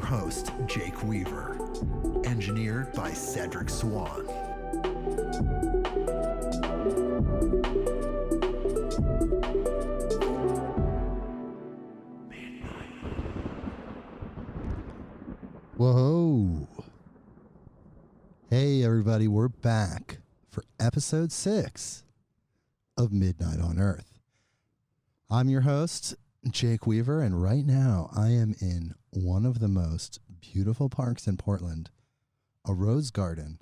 host, Jake Weaver. Engineered by Cedric Swan. Whoa. Hey, everybody, we're back for episode 6 of Midnight on Earth. I'm your host, Jake Weaver, and right now I am in one of the most beautiful parks in Portland, a rose garden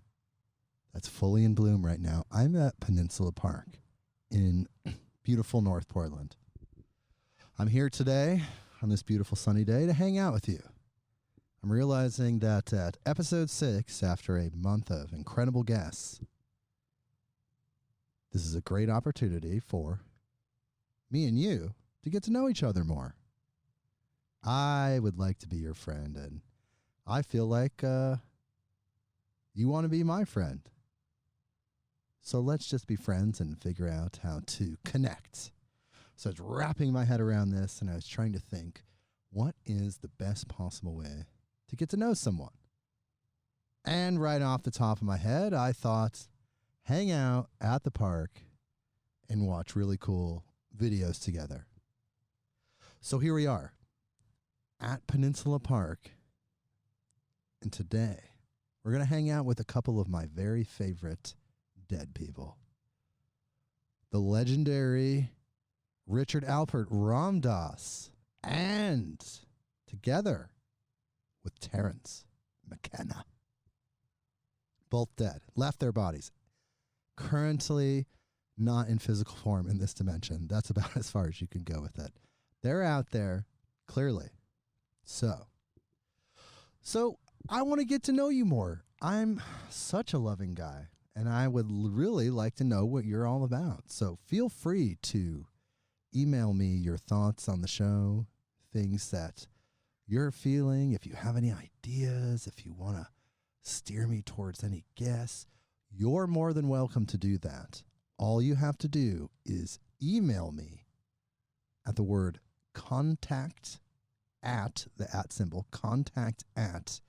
that's fully in bloom right now. I'm at Peninsula Park in beautiful North Portland. I'm here today on this beautiful sunny day to hang out with you. I'm realizing that at episode 6, after a month of incredible guests, this is a great opportunity for me and you to get to know each other more. I would like to be your friend, and I feel like you want to be my friend. So let's just be friends and figure out how to connect. So I was wrapping my head around this, and I was trying to think, what is the best possible way to get to know someone? And right off the top of my head, I thought, hang out at the park and watch really cool videos together. So here we are at Peninsula Park, and today we're going to hang out with a couple of my very favorite dead people. The legendary Richard Alpert Ramdas, and together with Terrence McKenna. Both dead, left their bodies. Currently not in physical form in this dimension. That's about as far as you can go with it. They're out there, clearly. So I want to get to know you more. I'm such a loving guy, and I would really like to know what you're all about. So feel free to email me your thoughts on the show, things that you're feeling, if you have any ideas, if you want to steer me towards any guests, you're more than welcome to do that. All you have to do is email me at the word contact at the @ symbol, contact at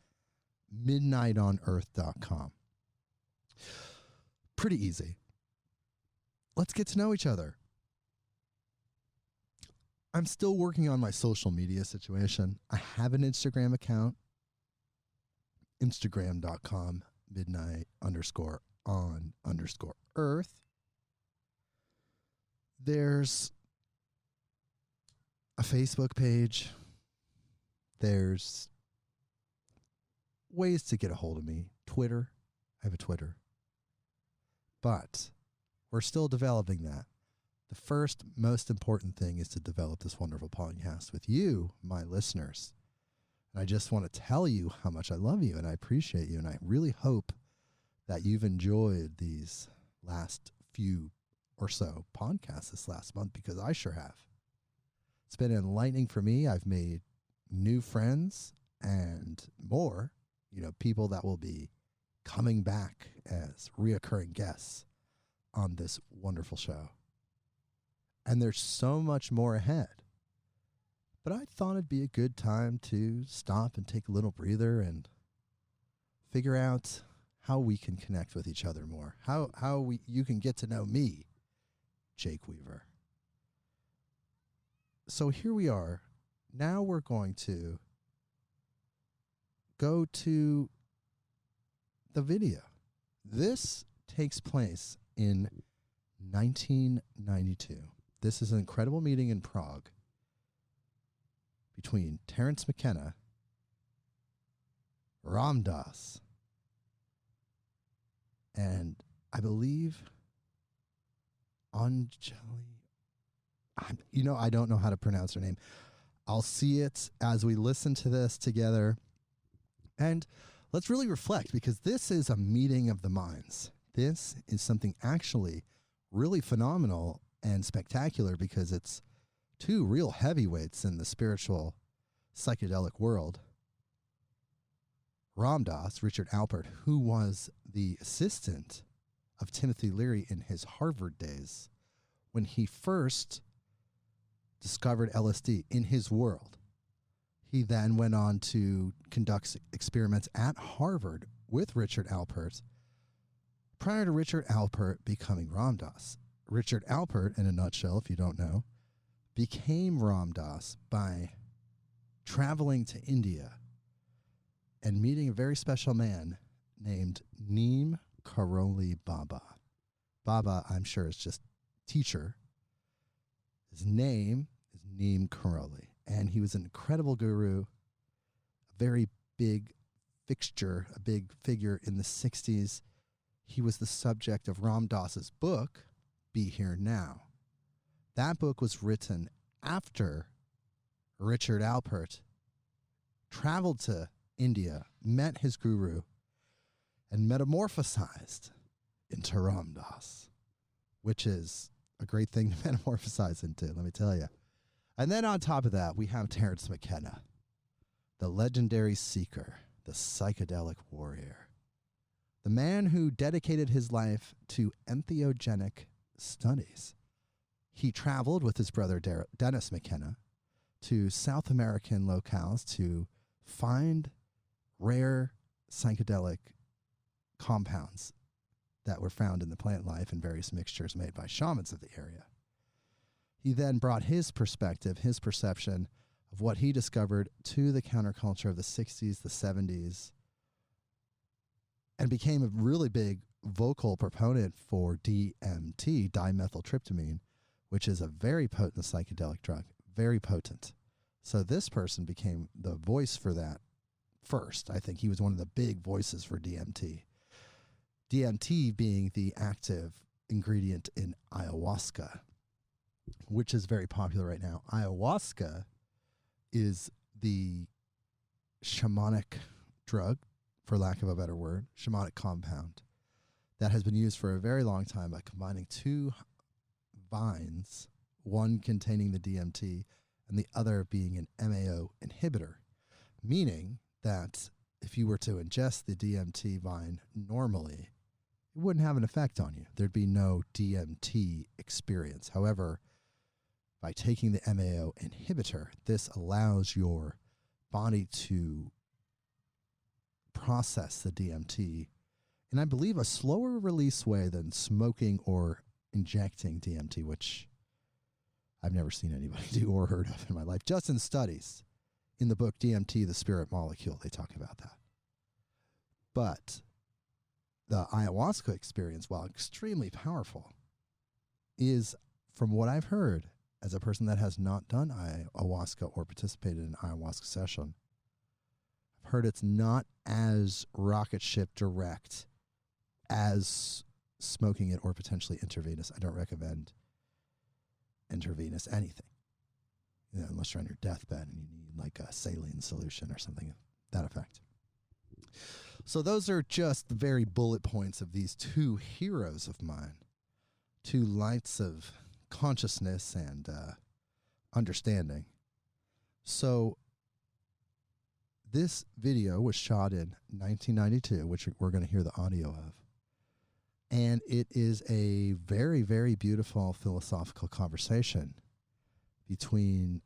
midnightonearth.com. Pretty easy. Let's get to know each other. I'm still working on my social media situation. I have an Instagram account, Instagram.com, midnight_on_earth. There's a Facebook page. There's ways to get a hold of me. Twitter. I have a Twitter. But we're still developing that. The first most important thing is to develop this wonderful podcast with you, my listeners. And I just want to tell you how much I love you and I appreciate you. And I really hope that you've enjoyed these last few or so podcasts this last month, because I sure have. It's been enlightening for me. I've made new friends and more, people that will be coming back as reoccurring guests on this wonderful show. And there's so much more ahead. But I thought it'd be a good time to stop and take a little breather and figure out how we can connect with each other more. How you can get to know me, Jake Weaver. So here we are. Now we're going to go to the video. This takes place in 1992. This is an incredible meeting in Prague between Terrence McKenna, Ramdas, and I believe Anjali. I don't know how to pronounce her name. I'll see it as we listen to this together. And let's really reflect, because this is a meeting of the minds. This is something actually really phenomenal and spectacular, because it's two real heavyweights in the spiritual psychedelic world. Ramdas, Richard Alpert, who was the assistant of Timothy Leary in his Harvard days when he first discovered LSD in his world. He then went on to conduct experiments at Harvard with Richard Alpert prior to Richard Alpert becoming Ram Dass. Richard Alpert, in a nutshell, if you don't know, became Ram Dass by traveling to India and meeting a very special man named Neem Karoli Baba. Baba, I'm sure, is just teacher. His name is Neem Karoli, and he was an incredible guru, a very big fixture, a big figure in the 60s. He was the subject of Ram Dass's book, Be Here Now. That book was written after Richard Alpert traveled to India, met his guru, and metamorphosized into Ram Dass, which is a great thing to metamorphosize into, let me tell you. And then on top of that, we have Terrence McKenna, the legendary seeker, the psychedelic warrior, the man who dedicated his life to entheogenic studies. He traveled with his brother Dennis McKenna to South American locales to find rare psychedelic compounds that were found in the plant life and various mixtures made by shamans of the area. He then brought his perspective, his perception of what he discovered to the counterculture of the 60s, the 70s, and became a really big vocal proponent for DMT, dimethyltryptamine, which is a very potent psychedelic drug, very potent. So this person became the voice for that first. I think he was one of the big voices for DMT. DMT being the active ingredient in ayahuasca, which is very popular right now. Ayahuasca is the shamanic drug, for lack of a better word, shamanic compound that has been used for a very long time by combining two vines, one containing the DMT and the other being an MAO inhibitor, meaning that if you were to ingest the DMT vine normally, it wouldn't have an effect on you. There'd be no DMT experience. However, by taking the MAO inhibitor, this allows your body to process the DMT in, I believe, a slower release way than smoking or injecting DMT, which I've never seen anybody do or heard of in my life. Just in studies. In the book DMT, The Spirit Molecule, they talk about that. But the ayahuasca experience, while extremely powerful, is, from what I've heard, as a person that has not done ayahuasca or participated in an ayahuasca session, I've heard it's not as rocket ship direct as smoking it or potentially intravenous. I don't recommend intravenous anything, unless you're on your deathbed and you need like a saline solution or something of that effect. So those are just the very bullet points of these two heroes of mine, two lights of consciousness and understanding. So this video was shot in 1992, which we're going to hear the audio of. And it is a very, very beautiful philosophical conversation between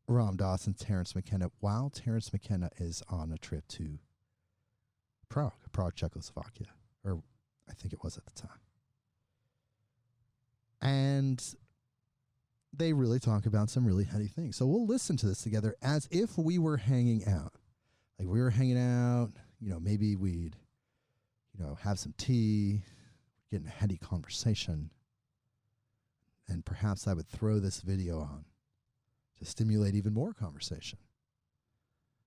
Ram Dass and Terrence McKenna while Terrence McKenna is on a trip to Prague, Czechoslovakia, or I think it was at the time. And they really talk about some really heady things. So we'll listen to this together as if we were hanging out. Like we were hanging out, maybe we'd, have some tea, get in a heady conversation. And perhaps I would throw this video on to stimulate even more conversation.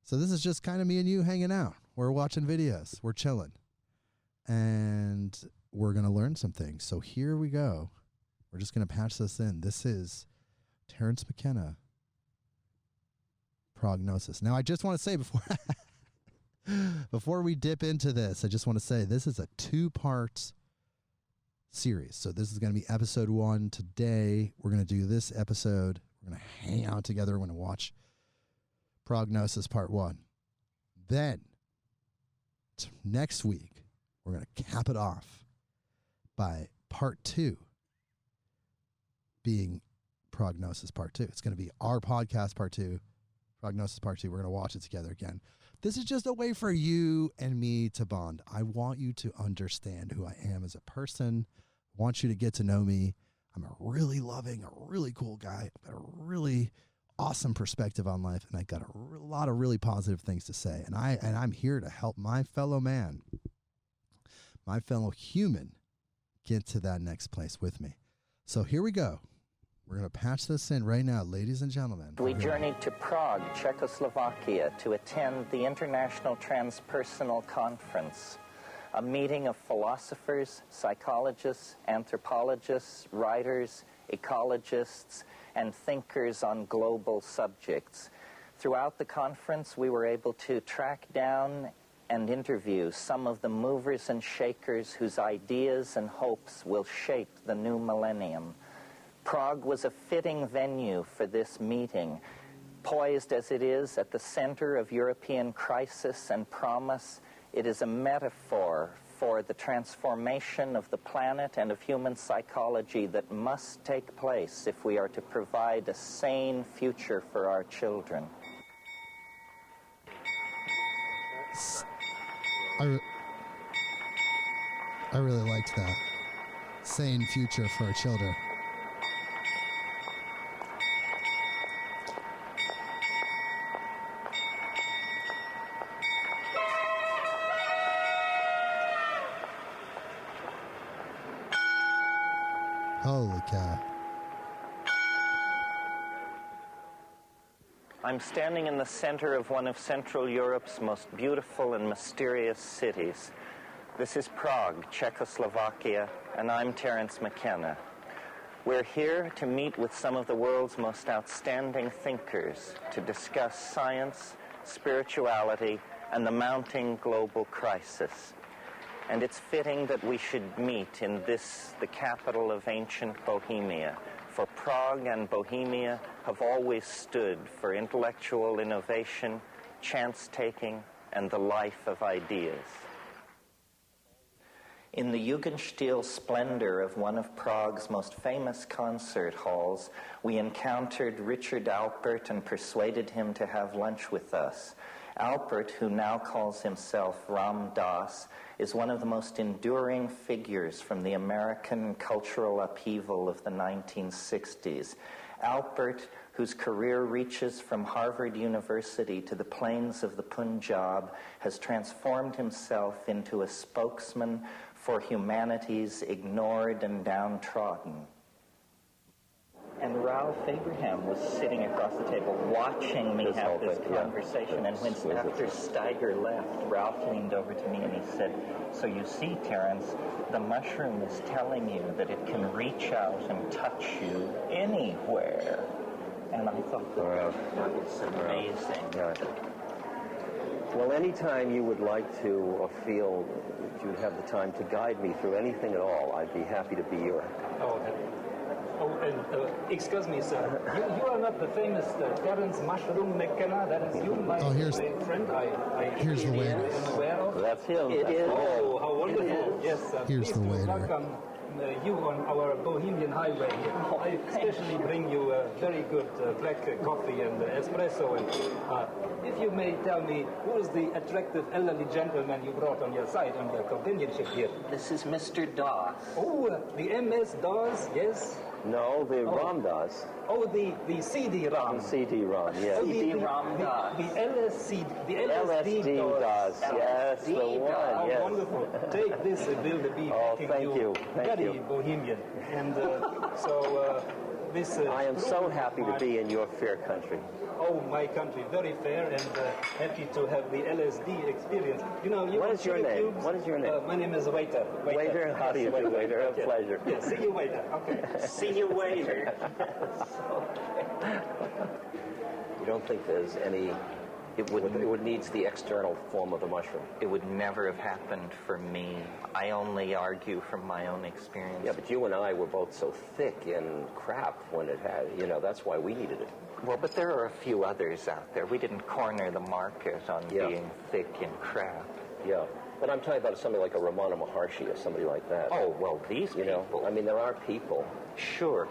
So this is just kind of me and you hanging out. We're watching videos. We're chilling. And we're going to learn some things. So here we go. We're just going to patch this in. This is Terrence McKenna, Prognosis. Now, I just want to say before we dip into this, I just want to say this is a 2-part series. So this is going to be episode 1 today. We're going to do this episode. We're going to hang out together. We're going to watch Prognosis Part 1. Then, next week, we're going to cap it off by Part 2 being Prognosis Part 2. It's going to be our podcast Part 2, Prognosis Part 2. We're going to watch it together again. This is just a way for you and me to bond. I want you to understand who I am as a person. I want you to get to know me. I'm a really loving, a really cool guy. I've got a really awesome perspective on life, and I got a lot of really positive things to say. And I'm here to help my fellow man, my fellow human, get to that next place with me. So here we go. We're going to patch this in right now, ladies and gentlemen. We journeyed to Prague, Czechoslovakia, to attend the International Transpersonal Conference, a meeting of philosophers, psychologists, anthropologists, writers, ecologists, and thinkers on global subjects. Throughout the conference, we were able to track down and interview some of the movers and shakers whose ideas and hopes will shape the new millennium. Prague was a fitting venue for this meeting. Poised as it is at the center of European crisis and promise, it is a metaphor for the transformation of the planet and of human psychology that must take place if we are to provide a sane future for our children. I really liked that. Sane future for our children. Holy cow. I'm standing in the center of one of Central Europe's most beautiful and mysterious cities. This is Prague, Czechoslovakia, and I'm Terrence McKenna. We're here to meet with some of the world's most outstanding thinkers to discuss science, spirituality, and the mounting global crisis. And it's fitting that we should meet in this, the capital of ancient Bohemia, for Prague and Bohemia have always stood for intellectual innovation, chance-taking, and the life of ideas. In the Jugendstil splendor of one of Prague's most famous concert halls, we encountered Richard Alpert and persuaded him to have lunch with us. Alpert, who now calls himself Ram Dass, is one of the most enduring figures from the American cultural upheaval of the 1960s. Alpert, whose career reaches from Harvard University to the plains of the Punjab, has transformed himself into a spokesman for humanity's ignored and downtrodden. And Ralph Abraham was sitting across the table watching me have this conversation. And when after Steiger left, Ralph leaned over to me and he said, "So you see, Terrence, the mushroom is telling you that it can reach out and touch you anywhere." And I thought that was amazing. Yeah. Well, anytime you would like to or feel that you'd have the time to guide me through anything at all, I'd be happy to be your... Excuse me, sir. You are not the famous Terrence Mushroom McKenna. That is you, my friend. Here's the waiter. That's him. It is. Oh, how wonderful. Yes, Here's the waiter. Welcome you on our Bohemian highway here. I especially bring you very good black coffee and espresso. And if you may tell me, who is the attractive elderly gentleman you brought on your side, on your companionship here? This is Mr. Doss. Oh, the MS Doss, yes. No, the Ram Dass. Oh, the CD-ROM. The CD-ROM, yes. CD-ROM Doss. The LSD Doss. Yes, the one, Oh, yes. wonderful. Take this, Bill the Bee. Oh, thank you. Thank very you. Bohemian. And this... I am so happy to be in your fair country. Oh, my country, very fair and happy to have the LSD experience. You know, What is your name? What is your name? My name is Waiter. Waiter, how do you do, Waiter? A pleasure. Yeah, see you later. Okay. See you later. You don't think there's any... It would needs the external form of the mushroom. It would never have happened for me. I only argue from my own experience. Yeah, but you and I were both so thick in crap when it had, that's why we needed it. Well, but there are a few others out there. We didn't corner the market on being thick in crap. Yeah. But I'm talking about somebody like a Ramana Maharshi or somebody like that. Oh, well, these You know, people. I mean, there are people. Sure,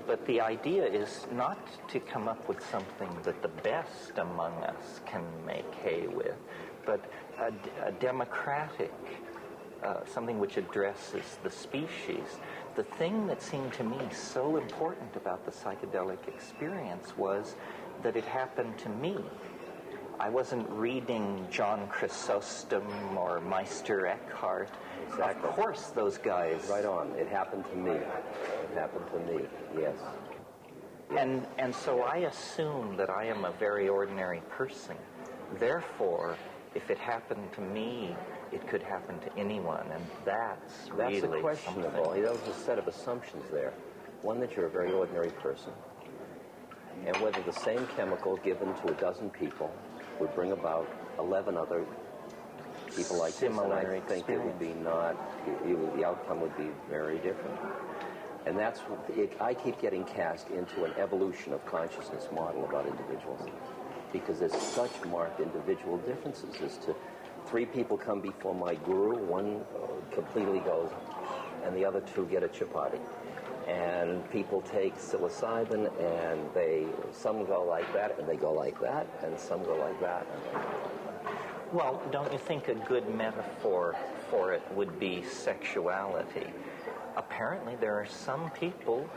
but the idea is not to come up with something that the best among us can make hay with, but a democratic, something which addresses the species. The thing that seemed to me so important about the psychedelic experience was that it happened to me. I wasn't reading John Chrysostom or Meister Eckhart. Exactly. Of course, those guys. Right on. It happened to me. It happened to me, yes. And so I assume that I am a very ordinary person. Therefore, if it happened to me, it could happen to anyone, and that's really questionable. something. There's a set of assumptions there. One, that you're a very ordinary person, and whether the same chemical given to a dozen people would bring about 11 other people like Similar this, and I think it would be not, the outcome would be very different. And that's what I keep getting cast into an evolution of consciousness model about individuals, because there's such marked individual differences as to 3 people come before my guru, one completely goes, and the other 2 get a chapati. And people take psilocybin, and some go like that, and they go like that, and some go like that. Well, don't you think a good metaphor for it would be sexuality? Apparently, there are some people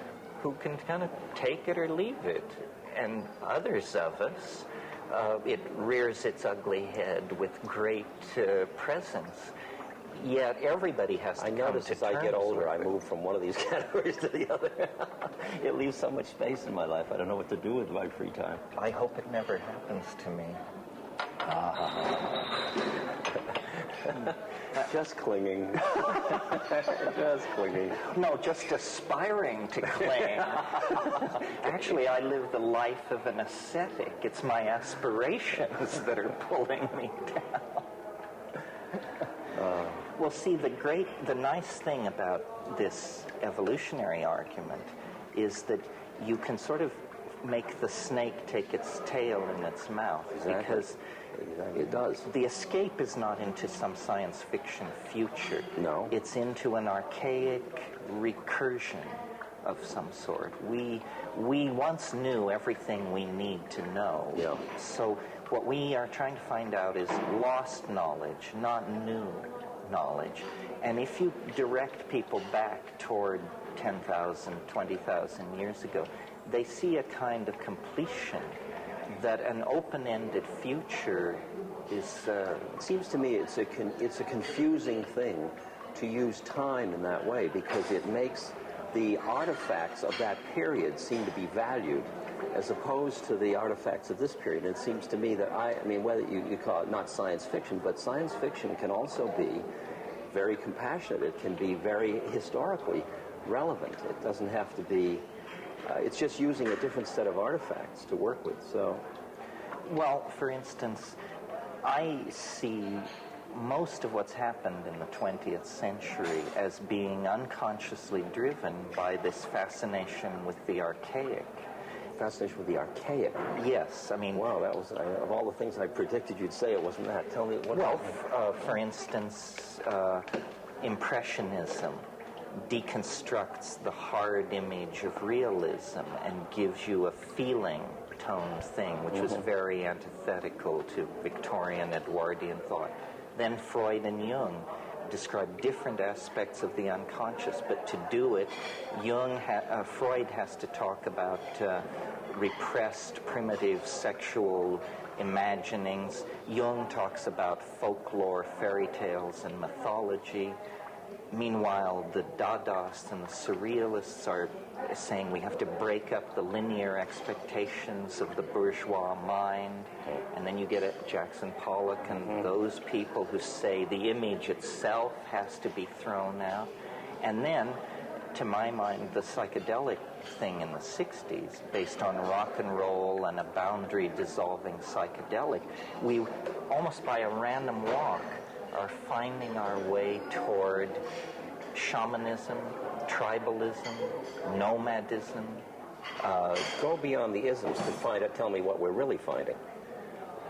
who can kind of take it or leave it, and others of us, it rears its ugly head with great presence. Yet everybody has to I come notice to as I get terms older, I with it. move from one of these categories to the other. It leaves so much space in my life. I don't know what to do with my free time. I hope it never happens to me. Just clinging. Just clinging. No, just aspiring to cling. Actually, I live the life of an ascetic. It's my aspirations that are pulling me down. Well, see, the nice thing about this evolutionary argument is that you can sort of make the snake take its tail in its mouth. Exactly. Because it does. the escape is not into some science fiction future. No. It's into an archaic recursion of some sort. We once knew everything we need to know. Yeah. So what we are trying to find out is lost knowledge, not new knowledge. And if you direct people back toward 10,000, 20,000 years ago, they see a kind of completion that an open-ended future is... It seems to me it's a confusing thing to use time in that way, because it makes the artifacts of that period seem to be valued as opposed to the artifacts of this period. And it seems to me that, I mean, whether you call it not science fiction, but science fiction can also be very compassionate. It can be very historically relevant. It doesn't have to be... it's just using a different set of artifacts to work with, so... Well, for instance, I see most of what's happened in the 20th century as being unconsciously driven by this fascination with the archaic. Fascination with the archaic. Yes, I mean... Wow, that was... of all the things I predicted you'd say, it wasn't that. Tell me what... Well, for instance, Impressionism deconstructs the hard image of realism and gives you a feeling-toned thing, which was very antithetical to Victorian Edwardian thought. Then Freud and Jung describe different aspects of the unconscious, but to do it, Freud has to talk about repressed, primitive sexual imaginings. Jung talks about folklore, fairy tales, and mythology. Meanwhile, the Dadaists and the Surrealists are saying we have to break up the linear expectations of the bourgeois mind. And then you get at Jackson Pollock and those people who say the image itself has to be thrown out. And then, to my mind, the psychedelic thing in the 60s, based on rock and roll and a boundary-dissolving psychedelic, we, almost by a random walk, are finding our way toward shamanism, tribalism, nomadism. Go beyond the isms to find out, tell me what we're really finding.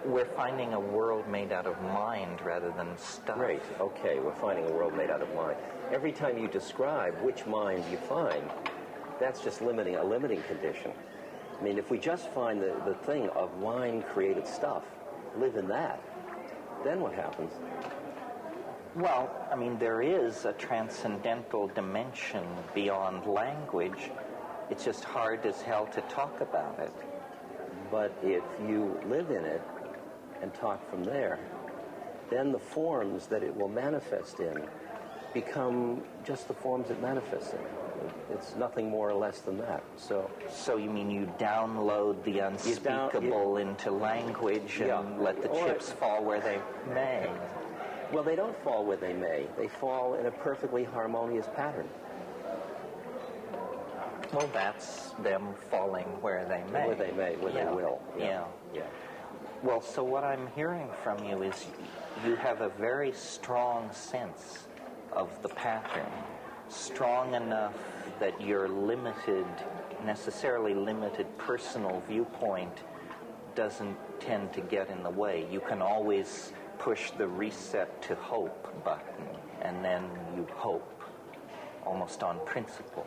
We're finding a world made out of mind rather than stuff. Great, okay, we're finding a world made out of mind. Every time you describe which mind you find, that's just a limiting condition. I mean, if we just find the thing of mind-created stuff, live in that, then what happens? Well, I mean, there is a transcendental dimension beyond language. It's just hard as hell to talk about it. But if you live in it and talk from there, then the forms that it will manifest in become just the forms it manifests in. It's nothing more or less than that. So you mean you download the unspeakable into language and let the chips fall where they may? Well, they don't fall where they may. They fall in a perfectly harmonious pattern. Well, that's them falling where they may. Where they may, where they will. Yeah. Well, so what I'm hearing from you is you have a very strong sense of the pattern, strong enough that your necessarily limited personal viewpoint doesn't tend to get in the way. You can always push the reset to hope button, and then you hope, almost on principle.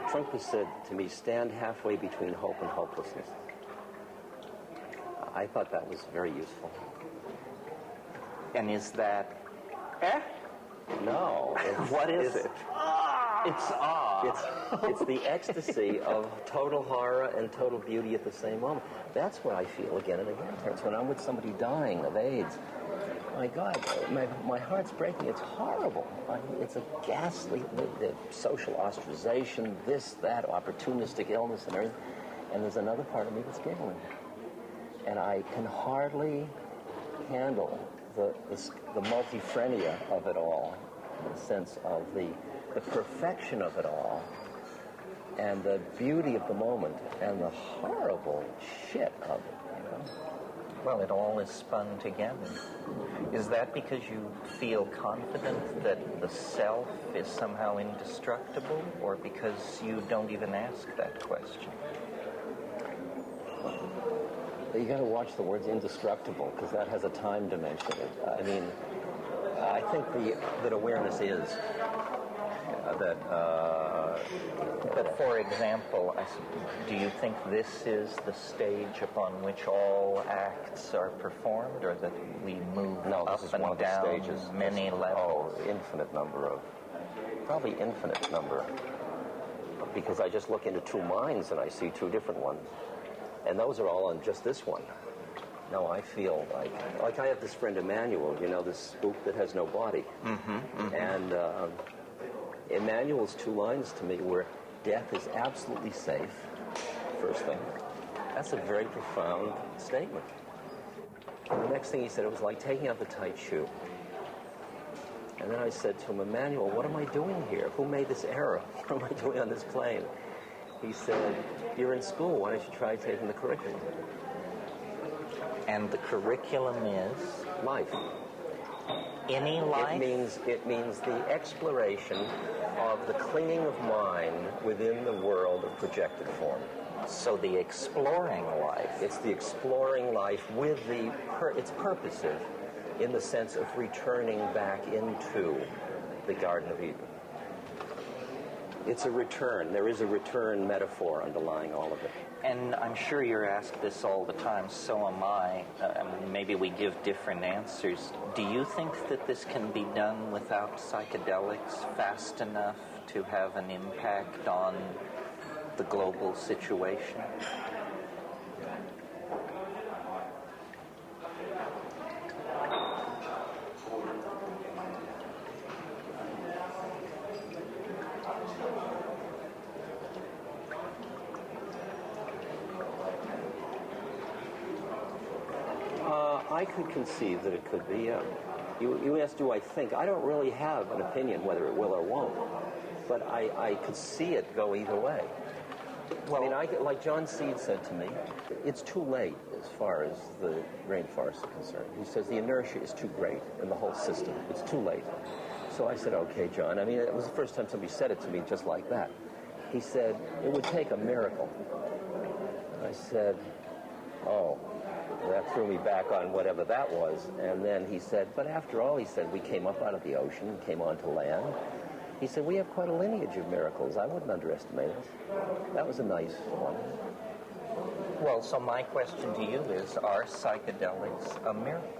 Trungpa said to me, stand halfway between hope and hopelessness. I thought that was very useful. And is that... No. What is it? It's It's the ecstasy of total horror and total beauty at the same moment. That's what I feel again and again, Terrence. When I'm with somebody dying of AIDS, my God, my heart's breaking. It's horrible. It's a ghastly the social ostracization, this, that, opportunistic illness and everything. And there's another part of me that's giggling. And I can hardly handle the multifrenia of it all, the sense of the perfection of it all, and the beauty of the moment, and the horrible shit of it, you know? Well, it all is spun together. Is that because you feel confident that the self is somehow indestructible, or because you don't even ask that question? You got to watch the words indestructible, because that has a time dimension. I mean, I think that awareness is But for example, do you think this is the stage upon which all acts are performed, or that we move up and down stages, many levels? Oh, probably infinite number. Because I just look into two minds and I see two different ones. And those are all on just this one. No, I feel like I have this friend Emmanuel, you know, this spook that has no body. And Emmanuel's two lines to me were, death is absolutely safe, first thing. That's a very profound statement. And the next thing he said, it was like taking out the tight shoe. And then I said to him, Emmanuel, what am I doing here? Who made this error? What am I doing on this plane? He said, you're in school, why don't you try taking the curriculum? And the curriculum is? Life. Any life? It means the exploration of the clinging of mind within the world of projected form. So the exploring life. It's the exploring life with it's purposive in the sense of returning back into the Garden of Eden. It's a return. There is a return metaphor underlying all of it. And I'm sure you're asked this all the time, so am I. Maybe we give different answers. Do you think that this can be done without psychedelics fast enough to have an impact on the global situation? I could conceive that it could be. You asked, do I think? I don't really have an opinion whether it will or won't, but I could see it go either way. Well, I mean, like John Seed said to me, it's too late as far as the rainforest is concerned. He says the inertia is too great in the whole system. It's too late. So I said, okay, John. I mean, it was the first time somebody said it to me just like that. He said, it would take a miracle. I said, oh. that threw me back on whatever that was. And then he said, but after all, he said, we came up out of the ocean, came onto land. He said, we have quite a lineage of miracles. I wouldn't underestimate us. That was a nice one. Well, so my question to you is, are psychedelics a miracle?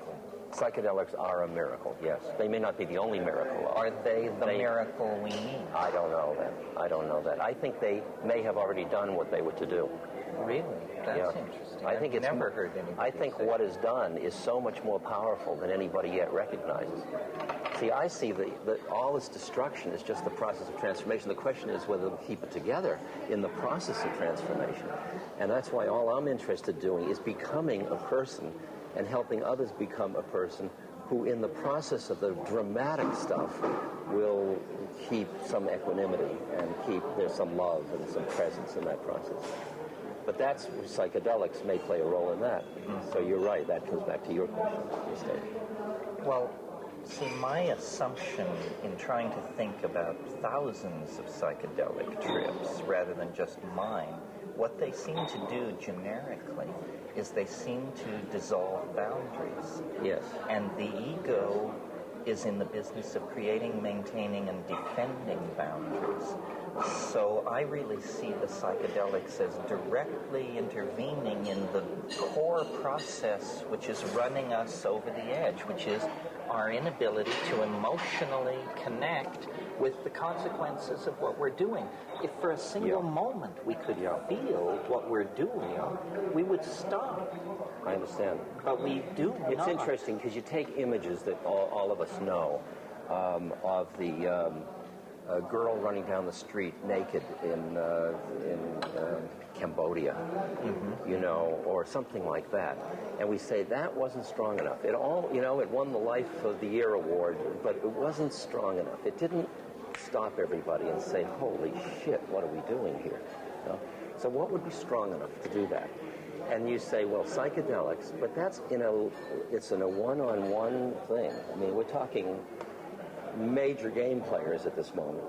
Psychedelics are a miracle, yes. They may not be the only miracle. Are they the miracle we need? I don't know that. I don't know that. I think they may have already done what they were to do. Really? That's interesting. I think I've never heard anybody I think say what is done is so much more powerful than anybody yet recognizes. See, I see that all this destruction is just the process of transformation. The question is whether we keep it together in the process of transformation. And that's why all I'm interested in doing is becoming a person and helping others become a person who, in the process of the dramatic stuff, will keep some equanimity and there's some love and some presence in that process. But that's where psychedelics may play a role in that. So you're right, that comes back to your question, your statement. Well, see, my assumption in trying to think about thousands of psychedelic trips rather than just mine, what they seem to do generically is they seem to dissolve boundaries. Yes. And the ego is in the business of creating, maintaining, and defending boundaries. So I really see the psychedelics as directly intervening in the core process which is running us over the edge, which is our inability to emotionally connect with the consequences of what we're doing. If for a single moment we could feel what we're doing, we would stop. I understand. But we do not. It's interesting because you take images that all of us know of the girl running down the street naked in Cambodia, you know, or something like that. And we say that wasn't strong enough. It won the Life of the Year award, but it wasn't strong enough. It didn't stop everybody and say, holy shit, what are we doing here? You know? So what would be strong enough to do that? And you say, well, psychedelics, but it's in a one-on-one thing. I mean, we're talking major game players at this moment.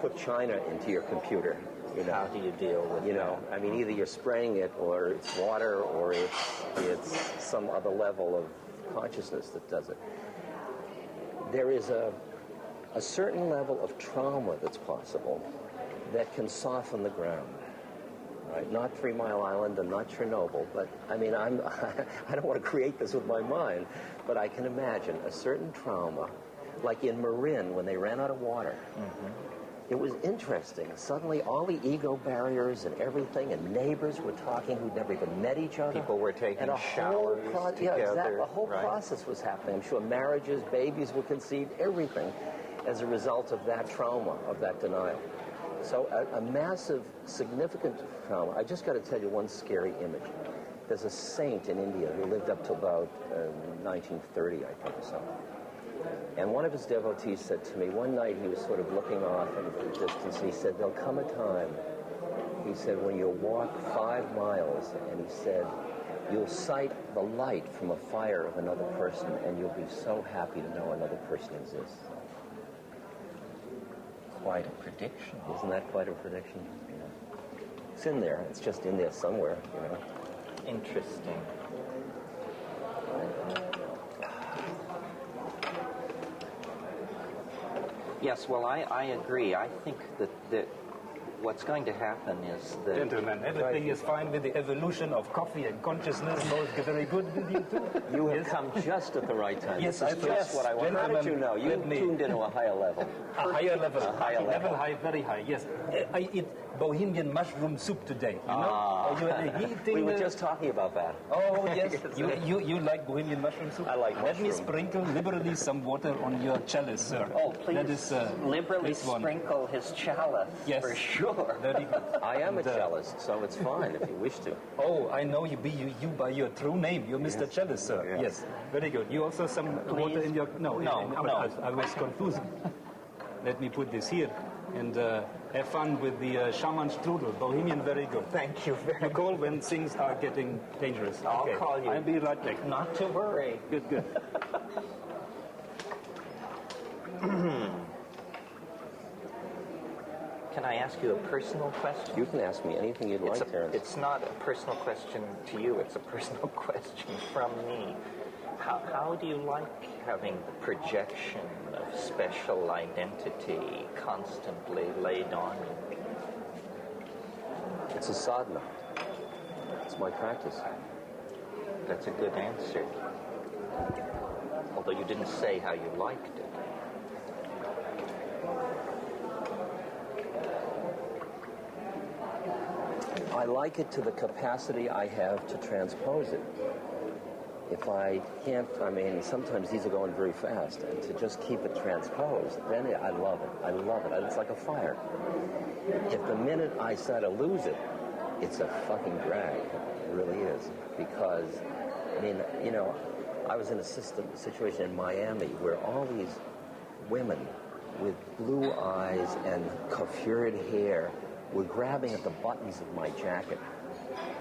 Put China into your computer. You know, how do you deal with that? I mean, either you're spraying it, or it's water, or it's some other level of consciousness that does it. There is a certain level of trauma that's possible that can soften the ground. Right? Not 3 Mile Island and not Chernobyl, but I mean, I don't want to create this with my mind, but I can imagine a certain trauma, like in Marin when they ran out of water. It was interesting. Suddenly all the ego barriers and everything, and neighbors were talking who'd never even met each other. People were taking showers together. Yeah, exactly. The whole process was happening. I'm sure marriages, babies were conceived, everything as a result of that trauma, of that denial. So a massive, significant trauma. I just got to tell you one scary image. There's a saint in India who lived up to about 1930, I think, or so. And one of his devotees said to me, one night he was sort of looking off in the distance, and he said, there'll come a time, he said, when you'll walk 5 miles, and he said, you'll sight the light from a fire of another person, and you'll be so happy to know another person exists. Quite a prediction. Isn't that quite a prediction? You know, it's in there. It's just in there somewhere, you know. Interesting. Yes, well, I agree. I think that what's going to happen is that... Gentlemen, everything is fine with the evolution of coffee and consciousness. Both very good with you too. You have come just at the right time. Yes, this is just what I want. How did you know? You tuned into a higher level. A higher level. A higher level. High, very high, yes. I eat Bohemian mushroom soup today, you know? We were just talking about that. Oh, yes. You like Bohemian mushroom soup? I like Let mushroom. me sprinkle liberally some water on your chalice, sir. Oh, please. That is, liberally this one. sprinkle his chalice, yes, for sure. Very good. I am a cellist, so it's fine if you wish to. Oh, I know you by your true name. You're Mr. Chalice, sir. Yes, very good. You also some water in your... No. I was confused. Let me put this here. And have fun with the shaman strudel. Bohemian, very good. Thank you very much. You call when things are getting dangerous. I'll call you. I'll be right back. Not to worry. Good. Can I ask you a personal question? You can ask me anything you'd like, Terrence. It's not a personal question to you, it's a personal question from me. How do you like having the projection of special identity constantly laid on you? It's a sadhana. It's my practice. That's a good answer. Although you didn't say how you liked it. I like it to the capacity I have to transpose it. If I can't, I mean, sometimes these are going very fast, and to just keep it transposed, then I love it. I love it. It's like a fire. If the minute I start to lose it, it's a fucking drag. It really is. Because, I mean, you know, I was in a situation in Miami where all these women with blue eyes and coiffured hair were grabbing at the buttons of my jacket.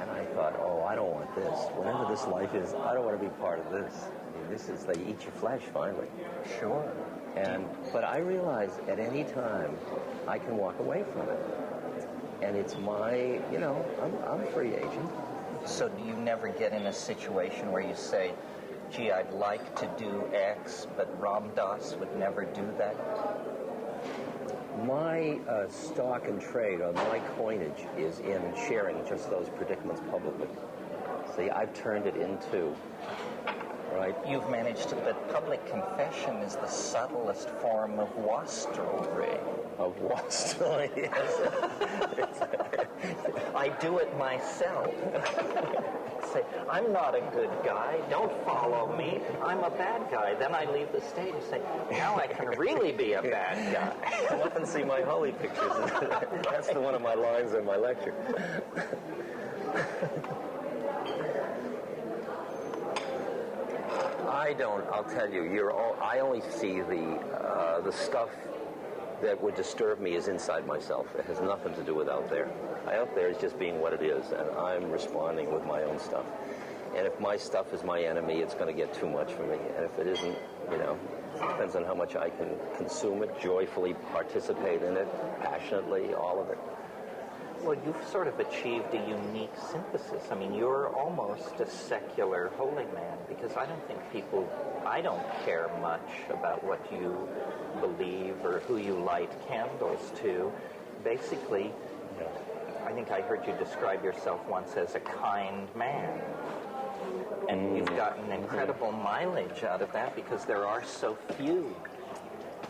And I thought, oh, I don't want this. Whatever this life is, I don't want to be part of this. I mean, this is, they eat your flesh, finally. Sure. But I realize at any time I can walk away from it. And it's my, you know, I'm a free agent. So do you never get in a situation where you say, gee, I'd like to do X, but Ram Dass would never do that? My stock and trade, or my coinage, is in sharing just those predicaments publicly. See, I've turned it into, right? You've managed to, but public confession is the subtlest form of wastrelry. Of wastrel, yes. I do it myself. Say, I'm not a good guy, don't follow me, I'm a bad guy. Then I leave the stage and say, now I can really be a bad guy. Come up and see my holy pictures. That's one of my lines in my lecture. I'll tell you, I only see the stuff that would disturb me is inside myself. It has nothing to do with out there. Out there is just being what it is, and I'm responding with my own stuff. And if my stuff is my enemy, it's going to get too much for me. And if it isn't, you know, it depends on how much I can consume it, joyfully participate in it, passionately, all of it. Well, you've sort of achieved a unique synthesis. I mean, you're almost a secular holy man, because I don't care much about what you believe or who you light candles to. Basically, I think I heard you describe yourself once as a kind man. And you've gotten incredible mileage out of that because there are so few.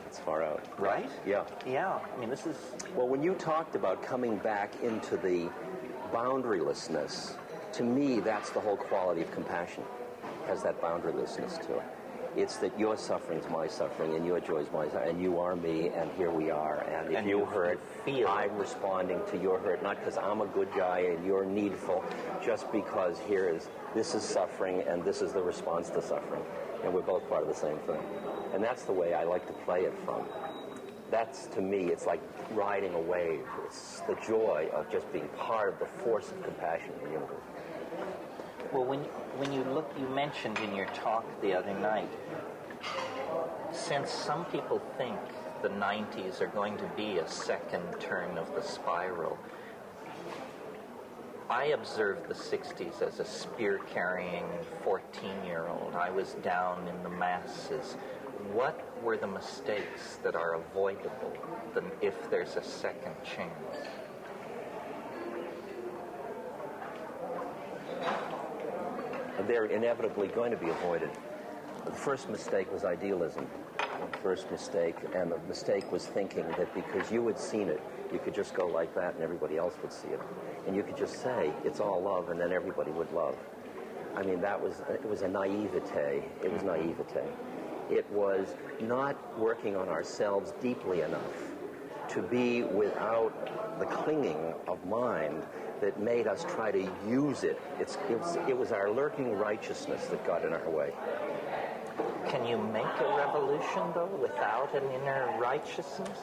It's far out. Right? Yeah. Yeah. I mean, this is... Well, when you talked about coming back into the boundarylessness, to me, that's the whole quality of compassion. It has that boundarylessness to it. It's that your suffering's my suffering, and your joy's my suffering, and you are me, and here we are. And if you hurt, I'm responding to your hurt, not because I'm a good guy and you're needful, just because this is suffering, and this is the response to suffering. And we're both part of the same thing. And that's the way I like to play it from. That's, to me, it's like riding a wave. It's the joy of just being part of the force of compassion in the universe. Well, when you look, you mentioned in your talk the other night, since some people think the 90s are going to be a second turn of the spiral, I observed the 60s as a spear-carrying 14-year-old. I was down in the masses. What were the mistakes that are avoidable if there's a second chance? They're inevitably going to be avoided. The first mistake was idealism. The first mistake, and the mistake was thinking that because you had seen it, you could just go like that and everybody else would see it. And you could just say, it's all love, and then everybody would love. I mean, it was a naivete. It was naivete. It was not working on ourselves deeply enough to be without the clinging of mind that made us try to use it. It was our lurking righteousness that got in our way. Can you make a revolution, though, without an inner righteousness?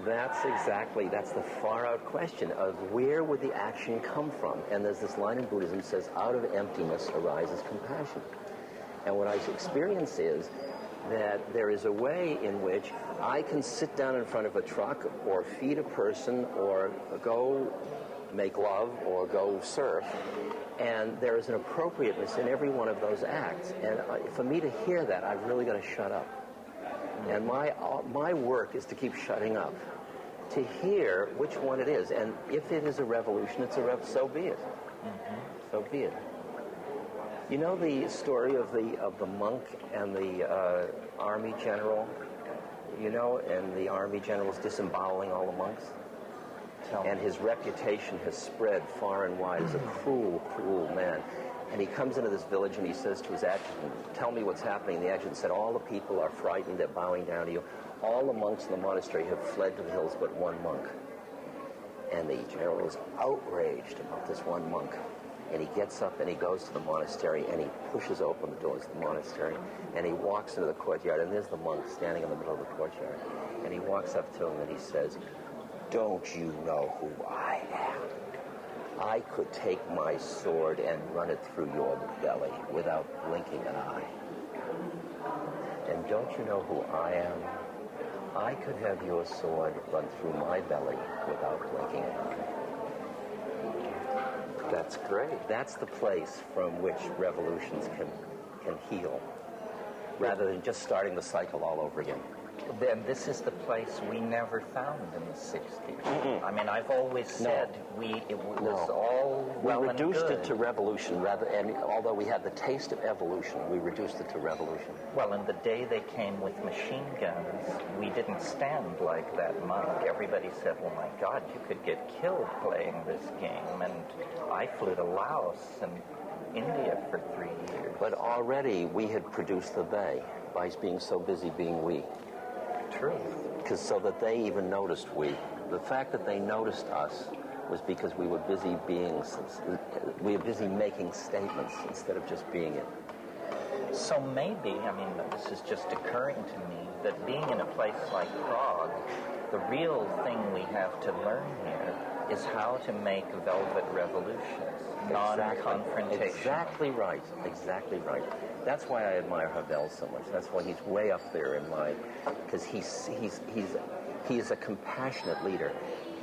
That's the far-out question of where would the action come from? And there's this line in Buddhism that says, out of emptiness arises compassion. And what I experience is, that there is a way in which I can sit down in front of a truck or feed a person or go make love or go surf, and there is an appropriateness in every one of those acts. And for me to hear that, I've really got to shut up. And my work is to keep shutting up, to hear which one it is. And if it is a revolution, it's a so be it. So be it. You know the story of the monk and the army general? You know, and the army general's disemboweling all the monks? And his reputation has spread far and wide as a cruel, cruel man. And he comes into this village and he says to his adjutant, "Tell me what's happening." The adjutant said, "All the people are frightened, they're bowing down to you. All the monks in the monastery have fled to the hills but one monk." And the general is outraged about this one monk. And he gets up and he goes to the monastery and he pushes open the doors of the monastery and he walks into the courtyard, and there's the monk standing in the middle of the courtyard. And he walks up to him and he says, "Don't you know who I am? I could take my sword and run it through your belly without blinking an eye. And don't you know who I am? I could have your sword run through my belly without blinking an eye." That's great. That's the place from which revolutions can heal, rather than just starting the cycle all over again. Then this is the place we never found in the 60s. I mean, I've always said it was all well we and reduced good. it to revolution and although we had the taste of evolution, we reduced it to revolution. Well, and the day they came with machine guns, we didn't stand like that monk. Everybody said, "Oh my God, you could get killed playing this game." And I flew to Laos and India for 3 years. But already we had produced the they by being so busy being we. True. Because so that they even noticed we. The fact that they noticed us was because we were busy making statements instead of just being it. So maybe, I mean, this is just occurring to me, that being in a place like Prague, the real thing we have to learn here is how to make velvet revolutions, non-confrontational. Exactly right. Exactly right. That's why I admire Havel so much. That's why he's way up there in my, because he's a compassionate leader.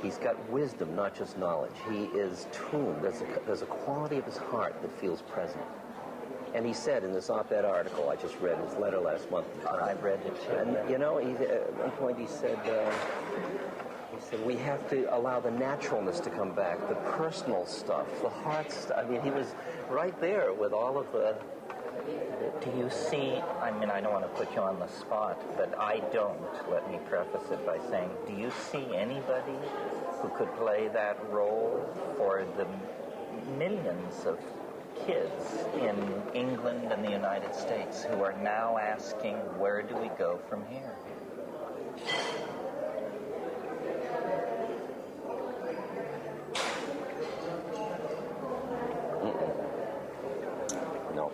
He's got wisdom, not just knowledge. He is tuned. There's a quality of his heart that feels present. And he said in this op-ed article, I just read his letter last month. I've read it too. And you know, at one point he said, we have to allow the naturalness to come back, the personal stuff, the heart stuff. I mean, he was right there with all of the... Do you see, I mean, I don't want to put you on the spot, but I don't. Let me preface it by saying, do you see anybody who could play that role for the millions of kids in England and the United States who are now asking, where do we go from here? No.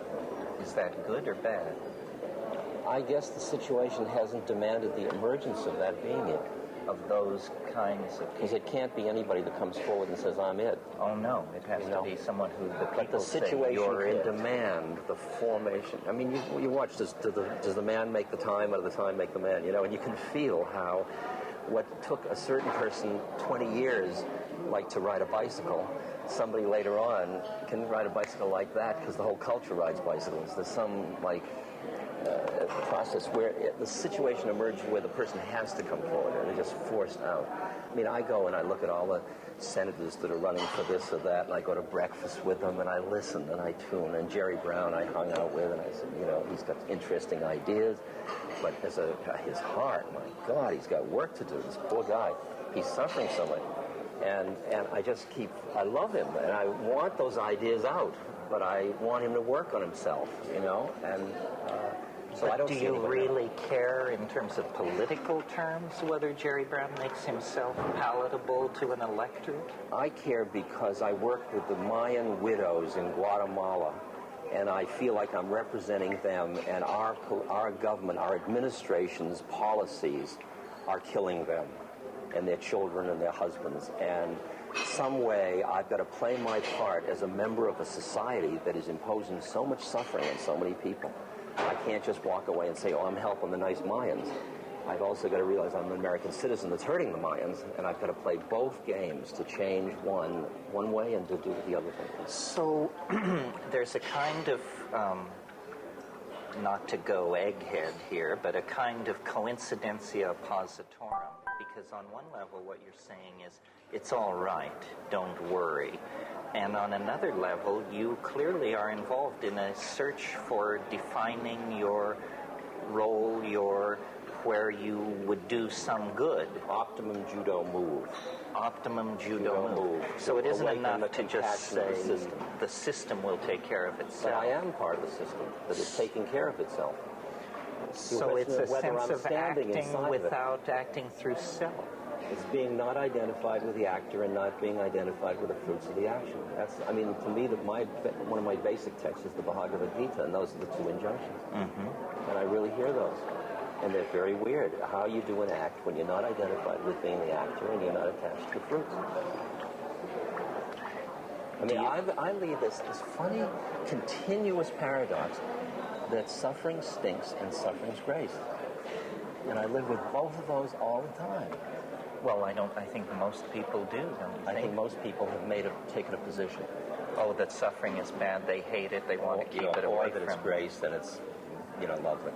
Is that good or bad? I guess the situation hasn't demanded the emergence of that being it. Of those kinds of... Because it can't be anybody that comes forward and says, "I'm it." Oh, no. It has to be someone who the people But the say, situation "You're can it." demand the formation. I mean, you watch, does the man make the time, or does the time make the man? You know, and you can feel how what took a certain person 20 years, like to ride a bicycle, somebody later on can ride a bicycle like that because the whole culture rides bicycles. There's some, like, process where the situation emerges where the person has to come forward and they're just forced out. I mean, I go and I look at all the senators that are running for this or that, and I go to breakfast with them and I listen and I tune. And Jerry Brown I hung out with, and I said, you know, he's got interesting ideas, but his heart, my God, he's got work to do. This poor guy, he's suffering so much. And I love him, and I want those ideas out, but I want him to work on himself, you know, and so I don't see do you anybody really care in terms of political terms whether Jerry Brown makes himself palatable to an electorate? I care because I work with the Mayan widows in Guatemala, and I feel like I'm representing them, and our government, our administration's policies are killing them and their children and their husbands. And some way I've got to play my part as a member of a society that is imposing so much suffering on so many people. I can't just walk away and say, oh, I'm helping the nice Mayans. I've also got to realize I'm an American citizen that's hurting the Mayans, and I've got to play both games to change one way and to do the other thing. So there's a kind of, not to go egghead here, but a kind of coincidentia positorum, because on one level what you're saying is, it's all right, don't worry. And on another level, you clearly are involved in a search for defining your role, where you would do some good. Optimum judo move. Optimum judo move. So it isn't enough to just say the system will take care of itself. But I am part of the system that is taking care of itself. So it's a sense of acting without acting through self. It's being not identified with the actor and not being identified with the fruits of the action. That's, I mean, to me, one of my basic texts is the Bhagavad Gita, and those are the two injunctions. Mm-hmm. And I really hear those. And they're very weird. How you do an act when you're not identified with being the actor and you're not attached to the fruits. I mean, I lead this funny, continuous paradox that suffering stinks and suffering's grace. And I live with both of those all the time. Well, I think most people do, don't you think? I think most people have taken a position. Oh, that suffering is bad, they hate it, they want to keep it away or that it's grace, and it's, lovely.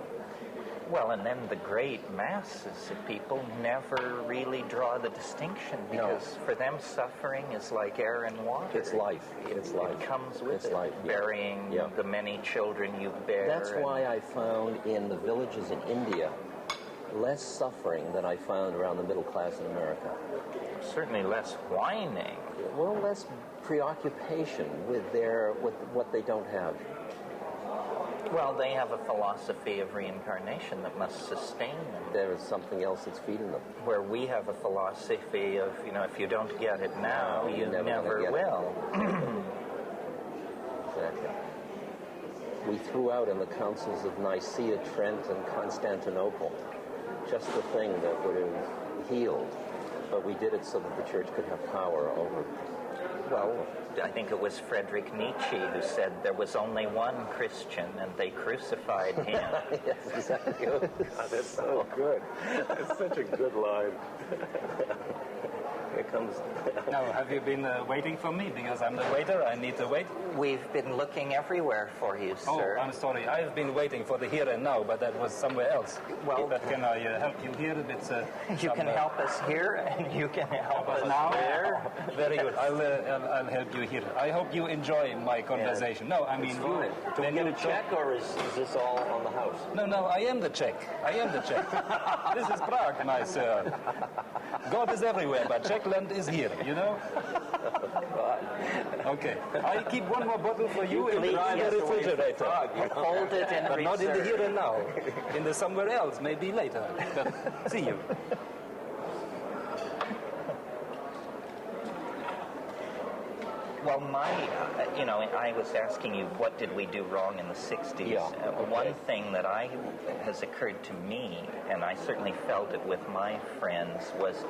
Well, and then the great masses of people never really draw the distinction, because for them suffering is like air and water. It's life. It's life. It comes with it's life. Burying the many children you bear. That's why I found in the villages in India less suffering than I found around the middle class in America. Certainly less whining. Well, less preoccupation with what they don't have. Well, they have a philosophy of reincarnation that must sustain them. There is something else that's feeding them. Where we have a philosophy of, if you don't get it now, you never will. Exactly. We threw out in the councils of Nicaea, Trent, and Constantinople just the thing that would have healed, but we did it so that the church could have power over. Well, I think it was Friedrich Nietzsche who said there was only one Christian and they crucified him. Yes, exactly. God, that's so good. That's such a good line. Here comes... Now, have you been waiting for me? Because I'm the waiter, I need to wait. We've been looking everywhere for you, sir. Oh, I'm sorry. I've been waiting for the here and now, but that was somewhere else. Well, but can I help you here? You can help us here, and you can help us now. There. Very good. I'll help you here. I hope you enjoy my conversation. Yeah. No, I mean, do we get a check, or is this all on the house? No, I am the check. This is Prague, my sir. God is everywhere, but Czechland is here, Okay. I keep one more bottle for you in the refrigerator. Hold it in but not in the here and now. In the somewhere else, maybe later. But see you. Well, I was asking you, what did we do wrong in the 60s? Yeah, okay. One thing that has occurred to me, and I certainly felt it with my friends, was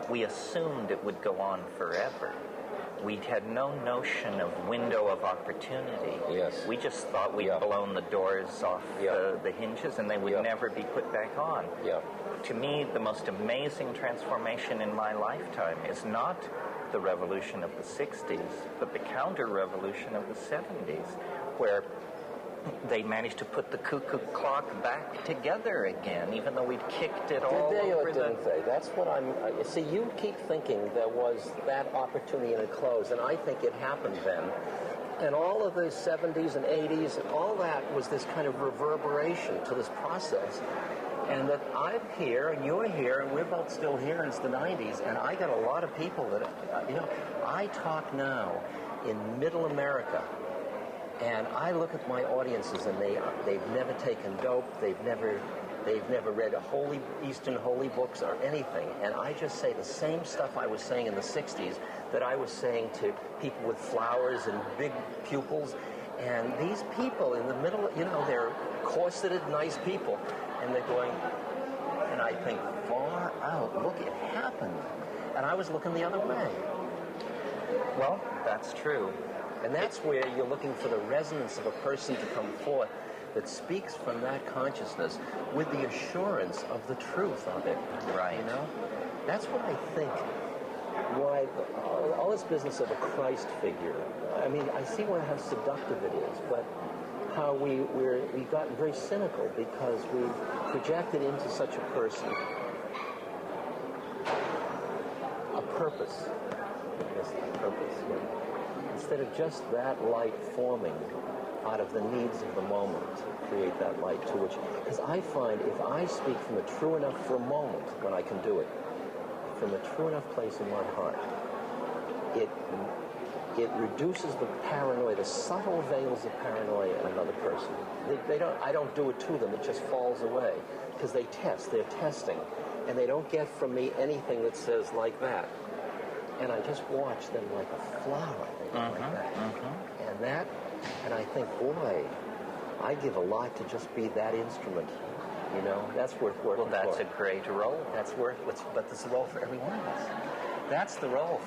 we assumed it would go on forever. We had no notion of window of opportunity. Yes. We just thought we'd blown the doors off the hinges and they would never be put back on. Yeah. To me, the most amazing transformation in my lifetime is not the revolution of the 60s, but the counter-revolution of the 70s, where they managed to put the cuckoo clock back together again, even though we'd kicked it all Did they over or didn't they? That's what see, you keep thinking there was that opportunity and it closed, and I think it happened then. And all of the 70s and 80s and all that was this kind of reverberation to this process. And that I'm here, and you're here, and we're both still here, and it's the 90s, and I got a lot of people that, I talk now in middle America, and I look at my audiences, and they've never taken dope, they've never read Eastern holy books or anything, and I just say the same stuff I was saying in the 60s that I was saying to people with flowers and big pupils, and these people in the middle, they're corseted, nice people, and they're going, and I think, far out, look, it happened. And I was looking the other way. Well, that's true. And that's where you're looking for the resonance of a person to come forth that speaks from that consciousness with the assurance of the truth of it. Right. You know? That's what I think. Why all this business of a Christ figure, I mean, I see how seductive it is, but how we've gotten very cynical because we've projected into such a person a purpose. Yes, a purpose. Yeah. Instead of just that light forming out of the needs of the moment to create that light to which, because I find if I speak from a true enough for a moment when I can do it, from a true enough place in my heart, it reduces the paranoia, the subtle veils of paranoia in another person. I don't do it to them, it just falls away. Because they're testing, and they don't get from me anything that says like that. And I just watch them like a flower, like that. And I think, boy, I give a lot to just be that instrument. You know, that's worth working for. Well, that's a great role. But it's the role for every one of us. That's the role.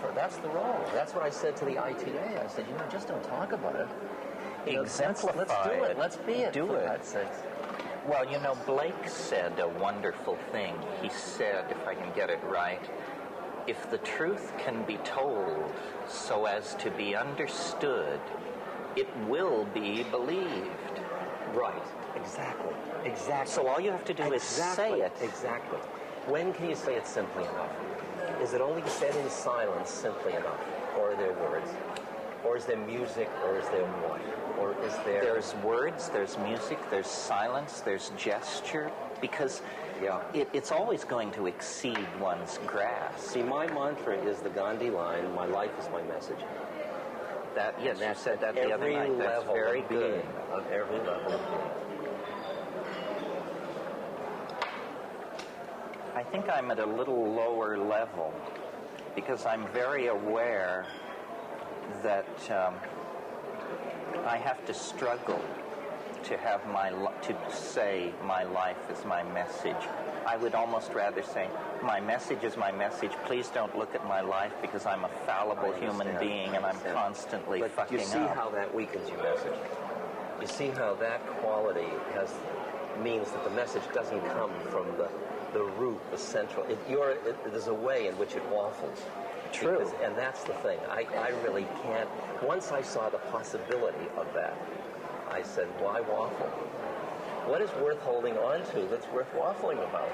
That's what I said to the ITA. I said, just don't talk about it. Exemplify let's do it. Let's be it. Do it. Well, Blake said a wonderful thing. He said, if I can get it right, if the truth can be told so as to be understood, it will be believed. Right. Exactly. So all you have to do is say it. Exactly. When can you say it simply enough? Is it only said in silence simply enough? Or are there words? Or is there music? Or is there what? Or is there... There's words, there's music, there's silence, there's gesture, because it's always going to exceed one's grasp. See, my mantra is the Gandhi line, my life is my message. Yes, you said that the other night. That's very good. Of every level of being. I think I'm at a little lower level because I'm very aware that I have to struggle to have to say my life is my message. I would almost rather say my message is my message. Please don't look at my life because I'm a fallible human being and I'm constantly fucking up. But you see how that weakens your message. You see how that quality means that the message doesn't come from the root, the central. There's a way in which it waffles. True. And that's the thing. I really can't. Once I saw the possibility of that, I said, why waffle? What is worth holding on to that's worth waffling about?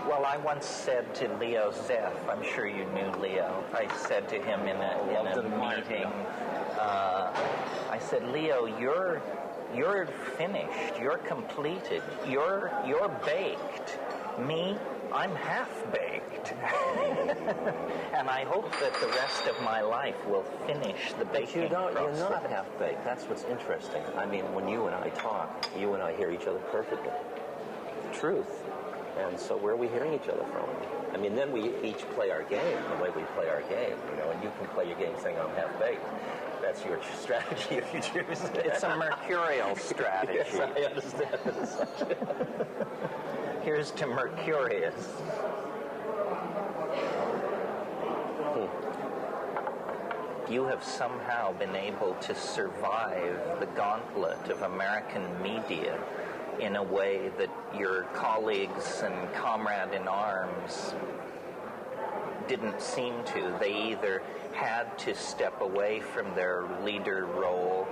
Well, I once said to Leo Zeff, I'm sure you knew Leo, I said to him in a meeting, I said, Leo, you're finished, you're completed, you're baked. Me, I'm half-baked. And I hope that the rest of my life will finish the baking process. You're not half-baked. That's what's interesting. I mean, when you and I talk, you and I hear each other perfectly. Truth. And so where are we hearing each other from? I mean, then we each play our game the way we play our game, and you can play your game saying I'm half-baked. That's your strategy if you choose it. It's a mercurial strategy. Yes, I understand it as such. Here's to Mercurius. You have somehow been able to survive the gauntlet of American media in a way that your colleagues and comrade in arms didn't seem to. They either had to step away from their leader role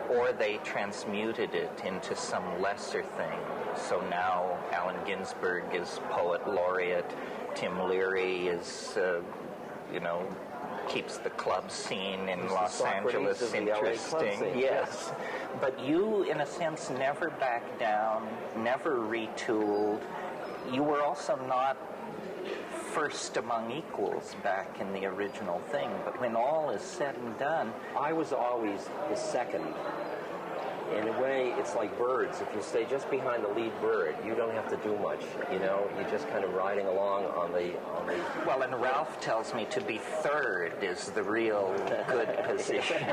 or they transmuted it into some lesser thing. So now Allen Ginsberg is poet laureate, Tim Leary is, keeps the club scene in Los Angeles interesting. Yes. But you, in a sense, never backed down, never retooled. You were also not first among equals back in the original thing. But when all is said and done, I was always the second. In a way, it's like birds. If you stay just behind the lead bird, you don't have to do much. You're just kind of riding along on the. Well, and Ralph tells me to be third is the real good position.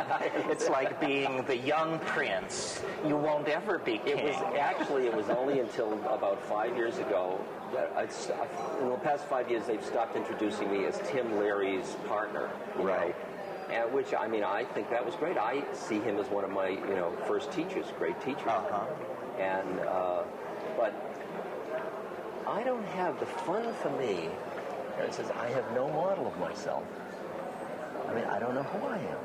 It's like being the young prince. You won't ever be king. It was only until about 5 years ago that in the past 5 years they've stopped introducing me as Tim Leary's partner. Right. And which, I think that was great. I see him as one of my, first teachers, great teachers. Uh-huh. And but I don't have the fun for me. It says I have no model of myself. I mean, I don't know who I am.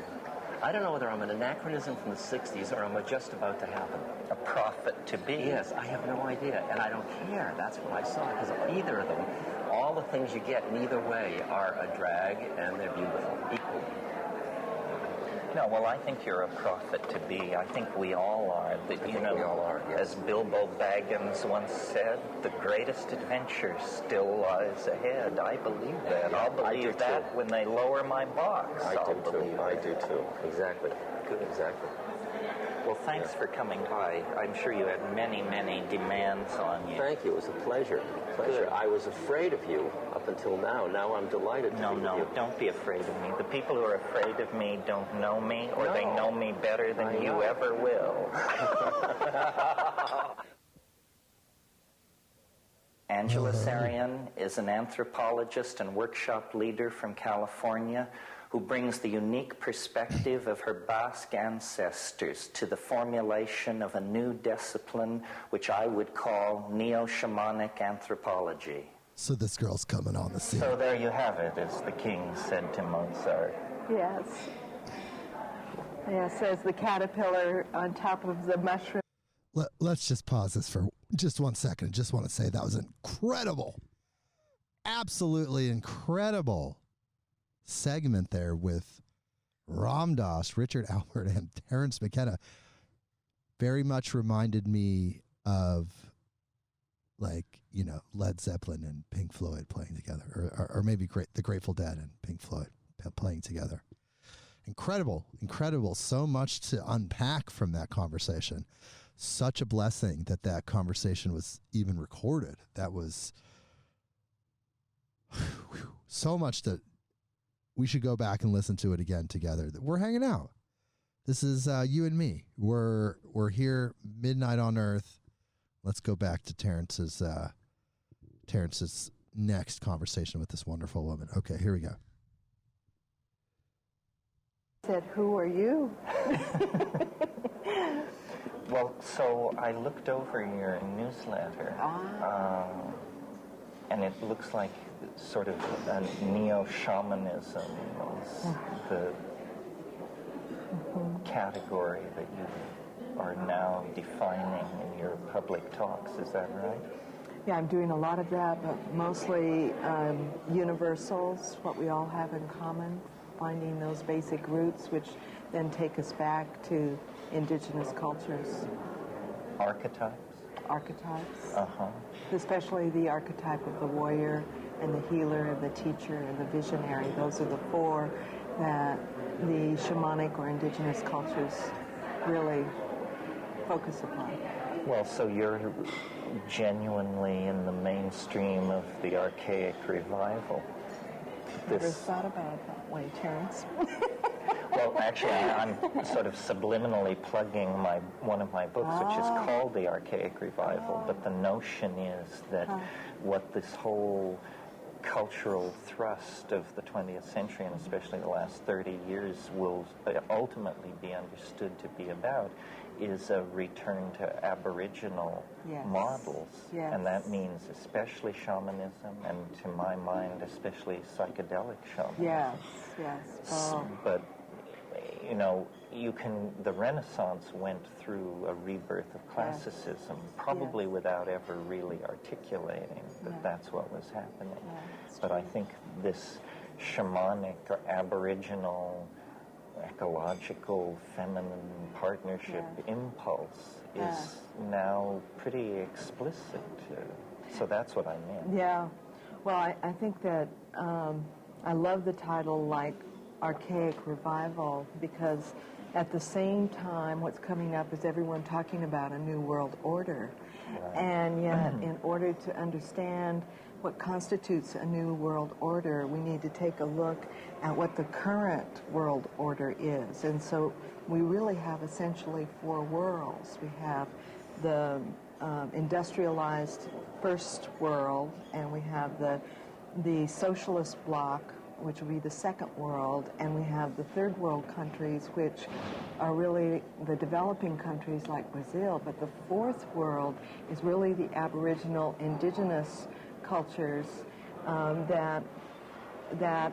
I don't know whether I'm an anachronism from the 60s or I'm just about to happen. A prophet to be. Yes, I have no idea, and I don't care. That's what I saw, because either of them, all the things you get in either way are a drag, and they're beautiful, equally. No, well, I think you're a prophet to be. I think we all are. We all are, yes. As Bilbo Baggins once said, the greatest adventure still lies ahead. I believe that. I'll believe that when they lower my box. I do too. Exactly. Good. Exactly. Well, thanks for coming by. I'm sure you had many, many demands on you. Thank you. It was a pleasure. Good. I was afraid of you up until now. Now I'm delighted to be with you. Don't be afraid of me. The people who are afraid of me don't know me, or they know me better than you ever will. Angeles Arrien is an anthropologist and workshop leader from California who brings the unique perspective of her Basque ancestors to the formulation of a new discipline which I would call neo-shamanic anthropology. So this girl's coming on the scene. So there you have it, as the king said to Mozart. Yes. Yes, as the caterpillar on top of the mushroom. Let's just pause this for just 1 second. Just want to say that was incredible. Absolutely incredible segment there with Ram Dass, Richard Albert, and Terrence McKenna. Very much reminded me of, like, you know, Led Zeppelin and Pink Floyd playing together, or maybe the Grateful Dead and Pink Floyd playing together. Incredible, incredible. So much to unpack from that conversation. Such a blessing that that conversation was even recorded. That was so much that we should go back and listen to it again together. We're hanging out. This is you and me. We're here, midnight on Earth. Let's go back to Terrence's next conversation with this wonderful woman. Okay, here we go. Said, who are you? Well, so I looked over your newsletter, and it looks like sort of a neo-shamanism is the category that you are now defining in your public talks. Is that right? Yeah, I'm doing a lot of that, but mostly universals, what we all have in common, finding those basic roots, which then take us back to indigenous cultures. Archetypes. Especially the archetype of the warrior and the healer and the teacher and the visionary. Those are the four that the shamanic or indigenous cultures really focus upon. Well, so you're genuinely in the mainstream of the archaic revival. Never thought about it that way, Terrence. Well, actually, I'm sort of subliminally plugging one of my books, which is called The Archaic Revival. But the notion is that what this whole cultural thrust of the 20th century, and especially the last 30 years, will ultimately be understood to be about is a return to Aboriginal models. Yes. And that means especially shamanism, and to my mind, especially psychedelic shamanism. Yes, yes. Oh. But, you know, the Renaissance went through a rebirth of classicism, probably without ever really articulating that that's what was happening. But I think this shamanic or Aboriginal ecological feminine partnership impulse is now pretty explicit. So that's what I meant. Yeah. Well, I think that I love the title, like, Archaic Revival, because at the same time what's coming up is everyone talking about a new world order. Right. And yet in order to understand what constitutes a new world order, we need to take a look at what the current world order is. And so we really have essentially four worlds. We have the industrialized first world, and we have the socialist bloc which would be the second world, and we have the third world countries, which are really the developing countries like Brazil. But the fourth world is really the Aboriginal indigenous cultures that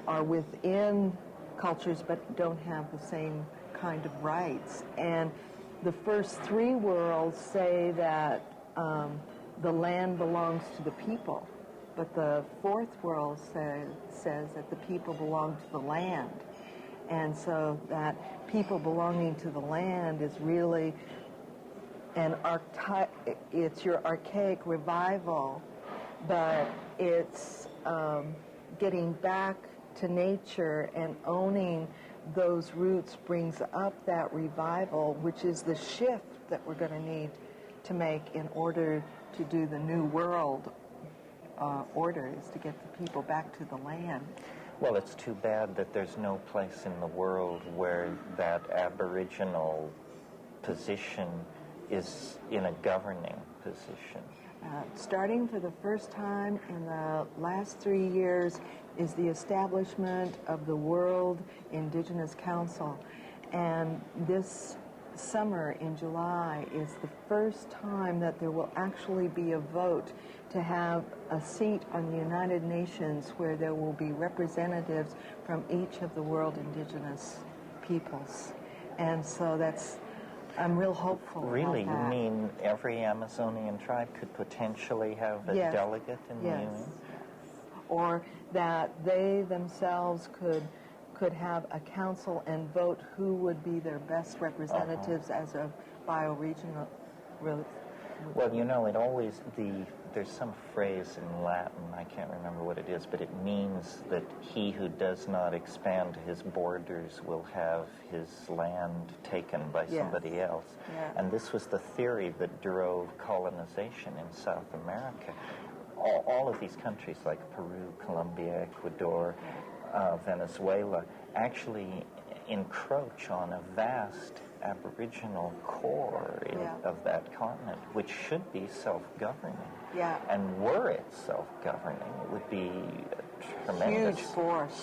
are within cultures but don't have the same kind of rights. And the first three worlds say that the land belongs to the people, but the fourth world says that the people belong to the land. And so that people belonging to the land is really it's your archaic revival, but it's getting back to nature and owning those roots brings up that revival, which is the shift that we're going to need to make in order to do the new world order, is to get the people back to the land. Well, it's too bad that there's no place in the world where that Aboriginal position is in a governing position. Starting for the first time in the last 3 years is the establishment of the World Indigenous Council. And this summer in July is the first time that there will actually be a vote to have a seat on the United Nations where there will be representatives from each of the world indigenous peoples. And so I'm real hopeful. Really? About that. You mean every Amazonian tribe could potentially have a Yes. delegate in the Yes. Union? Or that they themselves could have a council and vote who would be their best representatives as a bioregional. Well, you know, there's some phrase in Latin, I can't remember what it is, but it means that he who does not expand his borders will have his land taken by somebody else. Yeah. And this was the theory that drove colonization in South America. All of these countries like Peru, Colombia, Ecuador, Venezuela actually encroach on a vast Aboriginal core of that continent, which should be self-governing. Yeah. And were it self-governing, it would be a tremendous...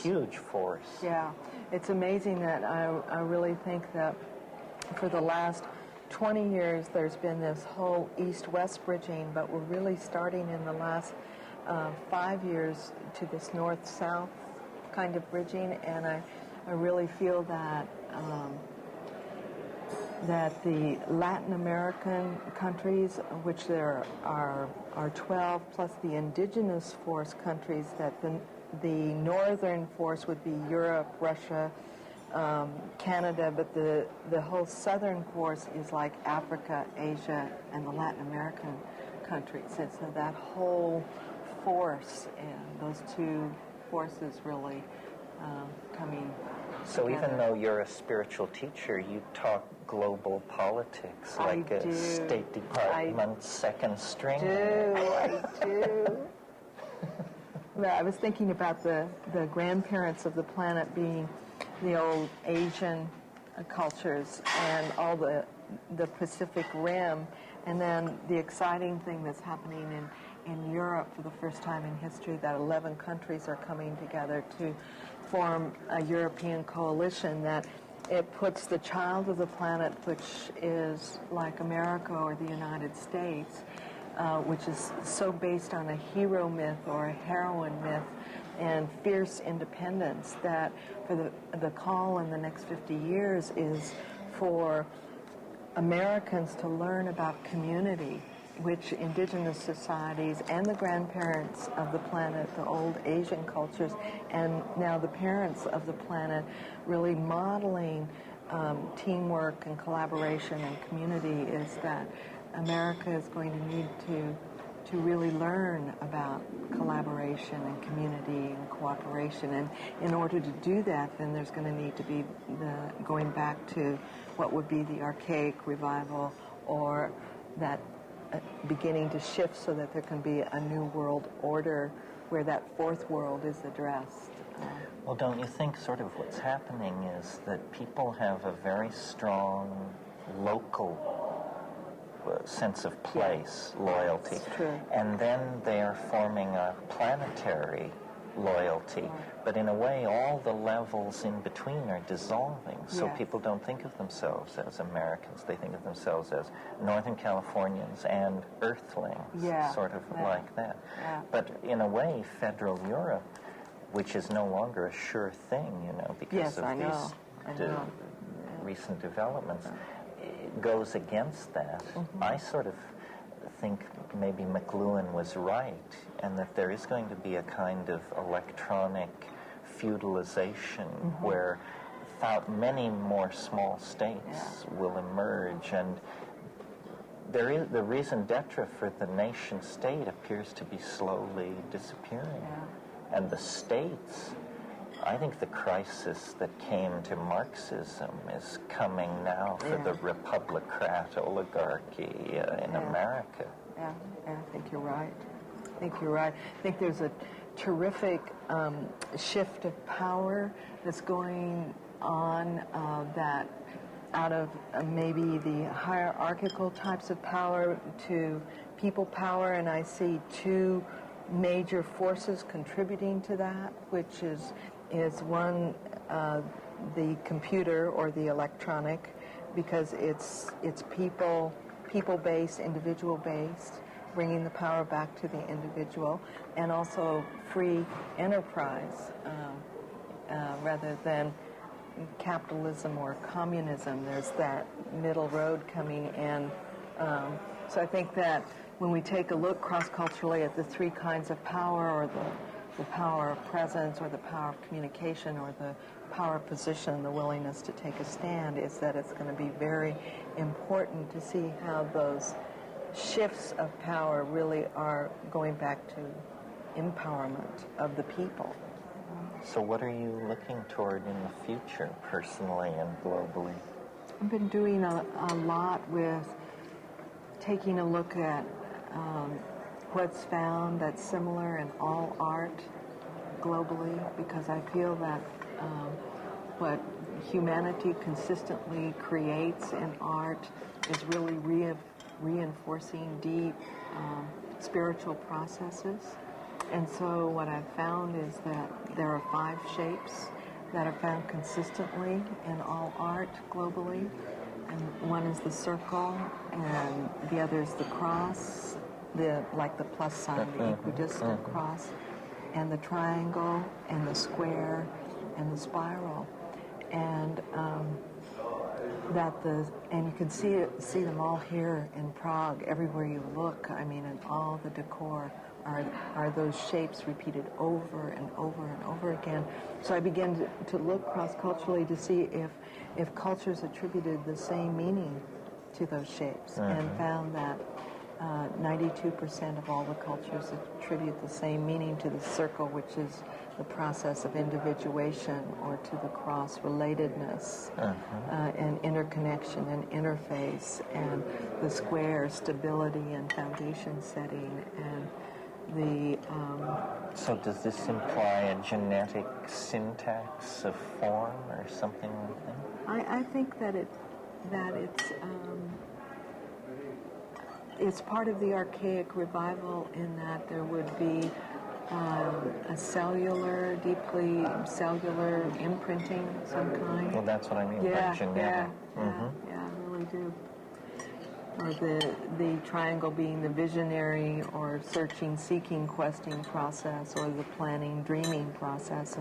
Huge force. Yeah. It's amazing that I really think that for the last 20 years there's been this whole east-west bridging, but we're really starting in the last 5 years to this north-south kind of bridging, and I really feel that that the Latin American countries, which there are 12, plus the indigenous force countries, that the northern force would be Europe, Russia, Canada, but the whole southern force is like Africa, Asia, and the Latin American countries. And so that whole force and those two forces really coming So together. even though you're a spiritual teacher, you talk global politics like I a do. State Department second string. I do. Well, I was thinking about the grandparents of the planet being the old Asian cultures and all the Pacific Rim, and then the exciting thing that's happening in Europe for the first time in history, that 11 countries are coming together to form a European coalition that it puts the child of the planet, which is like America or the United States, which is so based on a hero myth or a heroine myth and fierce independence, that for the call in the next 50 years is for Americans to learn about community, which indigenous societies and the grandparents of the planet, the old Asian cultures, and now the parents of the planet, really modeling teamwork and collaboration and community, is that America is going to need to really learn about collaboration and community and cooperation. And in order to do that, then there's going to need to be going back to what would be the archaic revival, or that beginning to shift so that there can be a new world order where that fourth world is addressed. Well, don't you think sort of what's happening is that people have a very strong local sense of place, loyalty, That's true. and then they are forming a planetary loyalty, But in a way, all the levels in between are dissolving. So Yes. people don't think of themselves as Americans. They think of themselves as Northern Californians and Earthlings, sort of like that. Yeah. But in a way, federal Europe, which is no longer a sure thing, because Yes, of I know. these I know. recent developments, it goes against that. I sort of think maybe McLuhan was right, and that there is going to be a kind of electronic feudalization where many more small states will emerge, and there is the raison d'etre for the nation state appears to be slowly disappearing. And the states, I think the crisis that came to Marxism is coming now for the republicrat oligarchy in America. Yeah, I think you're right. I think there's a terrific shift of power that's going on that out of maybe the hierarchical types of power to people power, and I see two major forces contributing to that, which is one, the computer or the electronic, because it's people-based, individual-based, bringing the power back to the individual, and also free enterprise rather than capitalism or communism. There's that middle road coming in. So I think that when we take a look cross-culturally at the three kinds of power, or the power of presence, or the power of communication, or the power of position, the willingness to take a stand, is that it's going to be very important to see how those shifts of power really are going back to empowerment of the people. So what are you looking toward in the future, personally and globally? I've been doing a lot with taking a look at what's found that's similar in all art globally, because I feel that what humanity consistently creates in art is really reinforcing deep spiritual processes. And so what I've found is that there are 5 shapes that are found consistently in all art globally. And one is the circle, and the other is the cross, like the plus sign, the equidistant cross, and the triangle, and the square, and the spiral. And and you can see them all here in Prague, everywhere you look. I mean, in all the decor are those shapes repeated over and over and over again. So I began to look cross-culturally to see if cultures attributed the same meaning to those shapes, and found that 92% of all the cultures attribute the same meaning to the circle, which is the process of individuation, or to the cross, relatedness, and interconnection and interface, and the square, stability and foundation setting, and the... So does this imply a genetic syntax of form or something like that? I think that it's part of the archaic revival, in that there would be a deeply cellular imprinting of some kind. Well, that's what I mean by genetic. Yeah, I really do. Or the triangle being the visionary or searching, seeking, questing process, or the planning, dreaming process,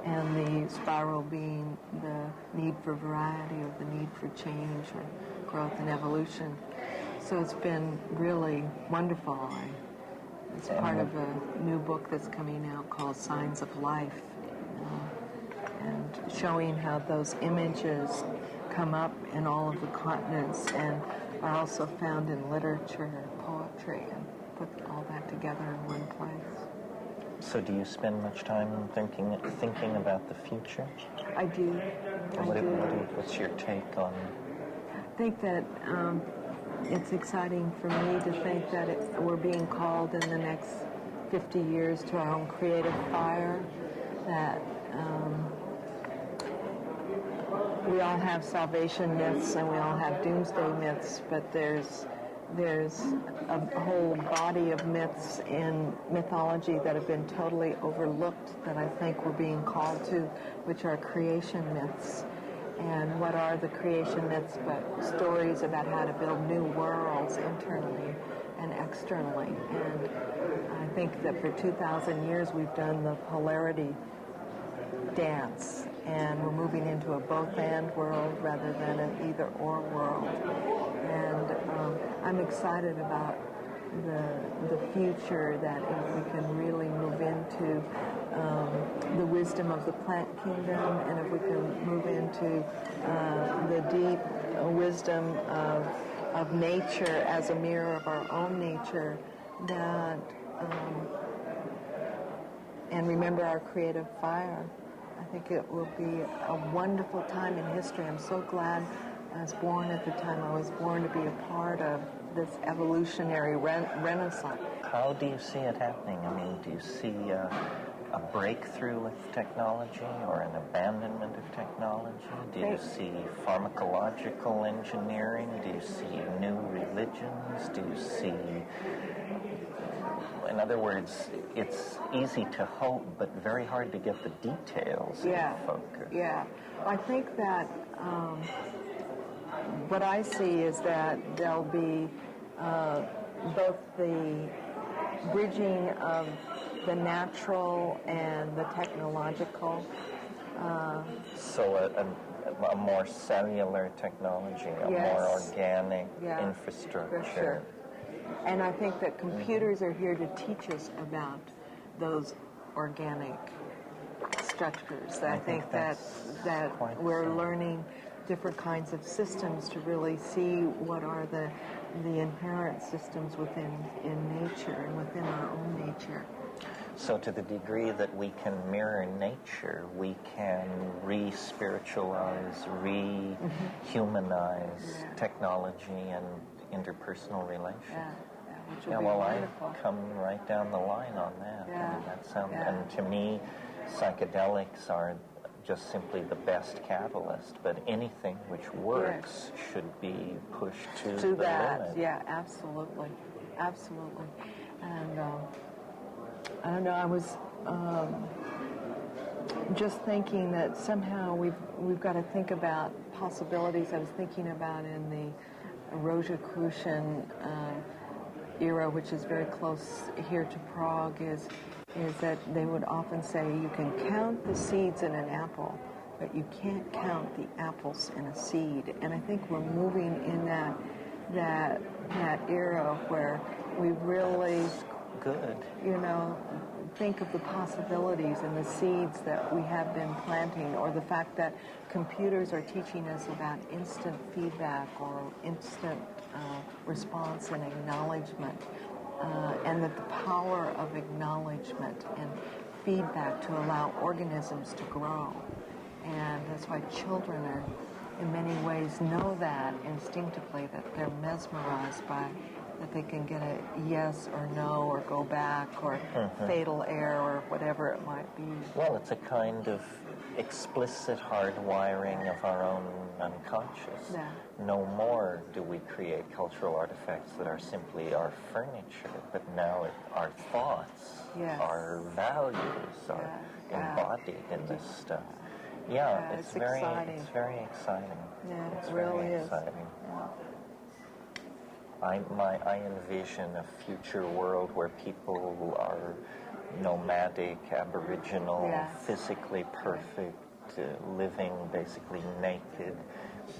and the spiral being the need for variety, or the need for change, or growth and evolution. So it's been really wonderful. It's part of a new book that's coming out called Signs of Life, and showing how those images come up in all of the continents and are also found in literature, poetry, and put all that together in one place. So do you spend much time thinking about the future? I do. What's your take on... I think that it's exciting for me to think that we're being called in the next 50 years to our own creative fire, that we all have salvation myths and we all have doomsday myths, but there's there's a whole body of myths in mythology that have been totally overlooked that I think we're being called to, which are creation myths. And what are the creation myths but stories about how to build new worlds internally and externally? And I think that for 2,000 years we've done the polarity dance, and we're moving into a both-and world rather than an either-or world. And I'm excited about the future, that if we can really move into the wisdom of the plant kingdom, and if we can move into the deep wisdom of nature as a mirror of our own nature, that and remember our creative fire, I think it will be a wonderful time in history. I'm so glad I was born at the time I was born to be a part of this evolutionary renaissance. How do you see it happening? I mean, do you see a breakthrough with technology or an abandonment of technology? Do you see pharmacological engineering? Do you see new religions? Do you see... In other words, it's easy to hope, but very hard to get the details in focus. Yeah. I think that what I see is that there'll be both the bridging of the natural and the technological. So a more cellular technology, a more organic infrastructure. For sure. And I think that computers are here to teach us about those organic structures. I think that we're learning different kinds of systems to really see what are the inherent systems within nature and within our own nature. So to the degree that we can mirror nature, we can re-spiritualize, re-humanize technology and interpersonal relations. Which will be wonderful. I come right down the line on that. I mean, that sounds, and to me, psychedelics are just simply the best catalyst, but anything which works should be pushed to the limit. Yeah, absolutely. Absolutely. And I don't know, I was just thinking that somehow we've got to think about possibilities. I was thinking about in the Rosicrucian era, which is very close here to Prague, is that they would often say you can count the seeds in an apple, but you can't count the apples in a seed. And I think we're moving in that era where we really think of the possibilities and the seeds that we have been planting, or the fact that computers are teaching us about instant feedback or instant response and acknowledgement, and that the power of acknowledgement and feedback to allow organisms to grow. And that's why children are, in many ways, know that instinctively, that they're mesmerized by, that they can get a yes or no or go back or fatal error or whatever it might be. Well, it's a kind of explicit hardwiring of our own unconscious. Yeah. No more do we create cultural artifacts that are simply our furniture, but now our thoughts, our values are embodied in this stuff. Yeah, it's very exciting. It's very exciting. Yeah, it's it really very is. Exciting. Yeah. I envision a future world where people are nomadic, aboriginal, physically perfect, living basically naked.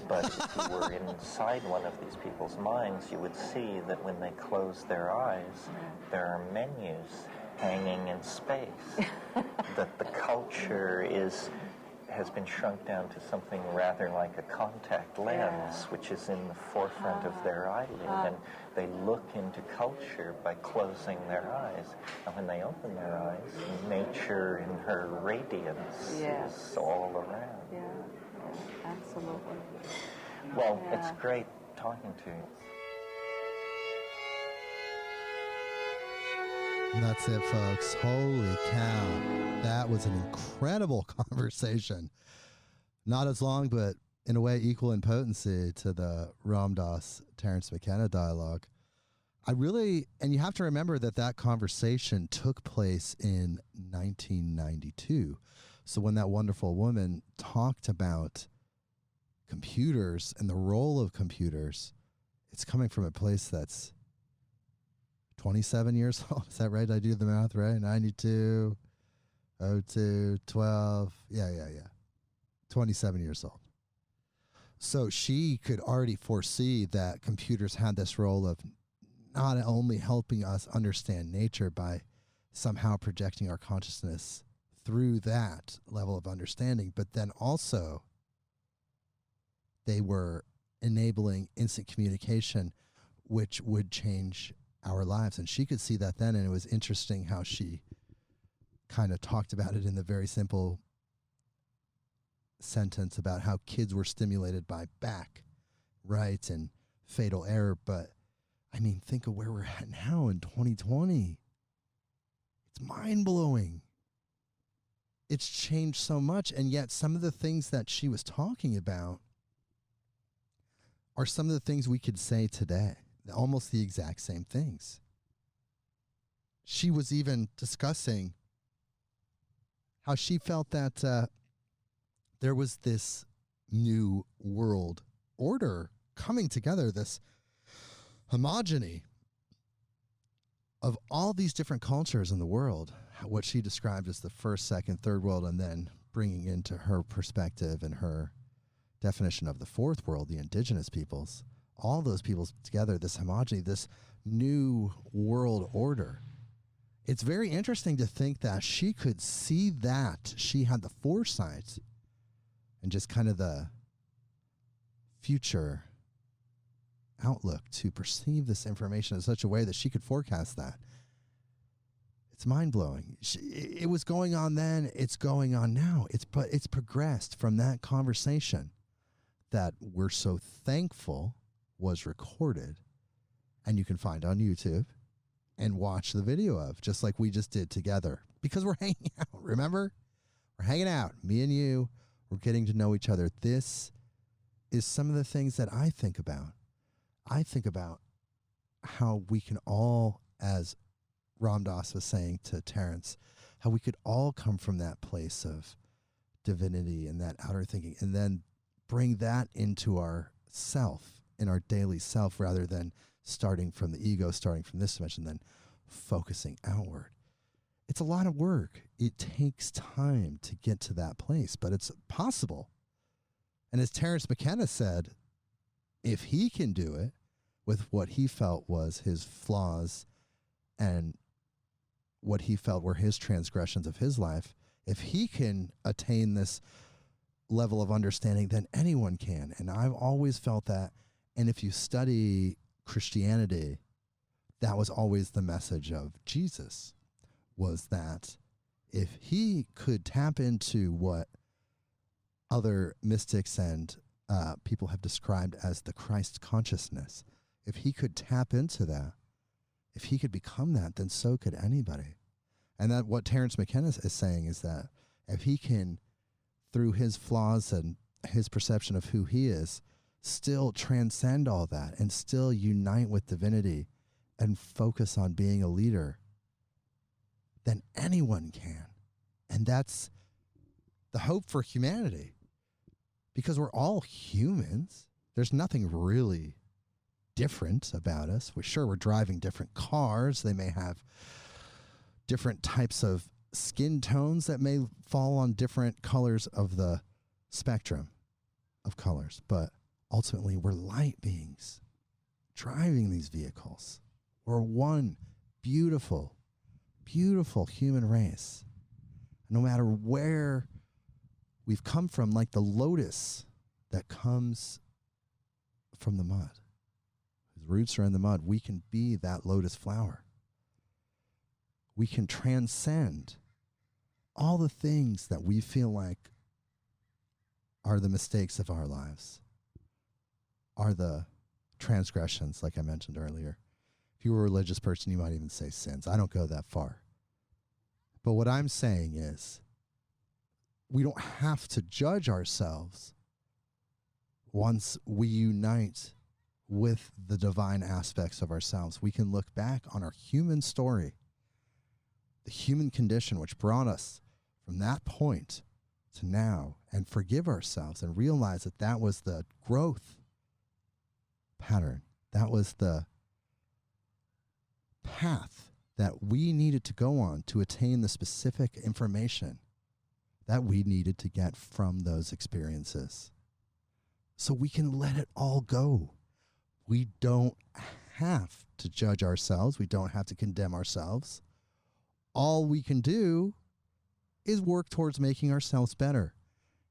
But if you were inside one of these people's minds, you would see that when they close their eyes, there are menus hanging in space. That the culture has been shrunk down to something rather like a contact lens, which is in the forefront of their eyelid, and they look into culture by closing their eyes. And when they open their eyes, nature in her radiance is all around. Yeah, absolutely. Well, it's great talking to you. And that's it, folks. Holy cow. That was an incredible conversation. Not as long, but in a way equal in potency to the Ram Dass Terrence McKenna dialogue. and you have to remember that conversation took place in 1992. So when that wonderful woman talked about computers and the role of computers, it's coming from a place that's 27 years old. Is that right? Did I do the math right? 92, 02, 12. Yeah. 27 years old. So she could already foresee that computers had this role of not only helping us understand nature by somehow projecting our consciousness through that level of understanding, but then also they were enabling instant communication, which would change our lives. And she could see that then, and it was interesting how she kind of talked about it in the very simple sentence about how kids were stimulated by back, right, and fatal error. But I mean, think of where we're at now in 2020. It's mind-blowing. It's changed so much, and yet some of the things that she was talking about are some of the things we could say today, almost the exact same things. She was even discussing how she felt that there was this new world order coming together, this homogeny of all these different cultures in the world, what she described as the first, second, third world, and then bringing into her perspective and her definition of the fourth world, the indigenous peoples, all those peoples together, this homogeny, this new world order. It's very interesting to think that she could see that. She had the foresight and just kind of the future outlook to perceive this information in such a way that she could forecast that. It's mind-blowing. It was going on then. It's going on now. It's progressed from that conversation that we're so thankful was recorded, and you can find on YouTube and watch the video of, just like we just did together, because we're hanging out. Remember? We're hanging out. Me and you. We're getting to know each other. This is some of the things that I think about. I think about how we can all, as Ram Dass was saying to Terrence, how we could all come from that place of divinity and that outer thinking, and then bring that into our self, in our daily self, rather than starting from the ego, starting from this dimension, then focusing outward. It's a lot of work. It takes time to get to that place, but it's possible. And as Terrence McKenna said, if he can do it with what he felt was his flaws and what he felt were his transgressions of his life, if he can attain this level of understanding, then anyone can. And I've always felt that. And if you study Christianity, that was always the message of Jesus, was that if he could tap into what other mystics and people have described as the Christ consciousness, if he could tap into that, if he could become that, then so could anybody. And that what Terrence McKenna is saying is that if he can, through his flaws and his perception of who he is, still transcend all that and still unite with divinity and focus on being a leader, then anyone can. And that's the hope for humanity, because we're all humans. There's nothing really different about us. We're driving different cars. They may have different types of skin tones that may fall on different colors of the spectrum of colors. But ultimately, we're light beings driving these vehicles. We're one beautiful, beautiful human race. No matter where we've come from, like the lotus that comes from the mud, whose roots are in the mud, we can be that lotus flower. We can transcend all the things that we feel like are the mistakes of our lives, are the transgressions, like I mentioned earlier. If you were a religious person, you might even say sins. I don't go that far. But what I'm saying is, we don't have to judge ourselves once we unite with the divine aspects of ourselves. We can look back on our human story, the human condition which brought us from that point to now, and forgive ourselves and realize that that was the growth pattern. That was the path that we needed to go on to attain the specific information that we needed to get from those experiences. So we can let it all go. We don't have to judge ourselves. We don't have to condemn ourselves. All we can do is work towards making ourselves better.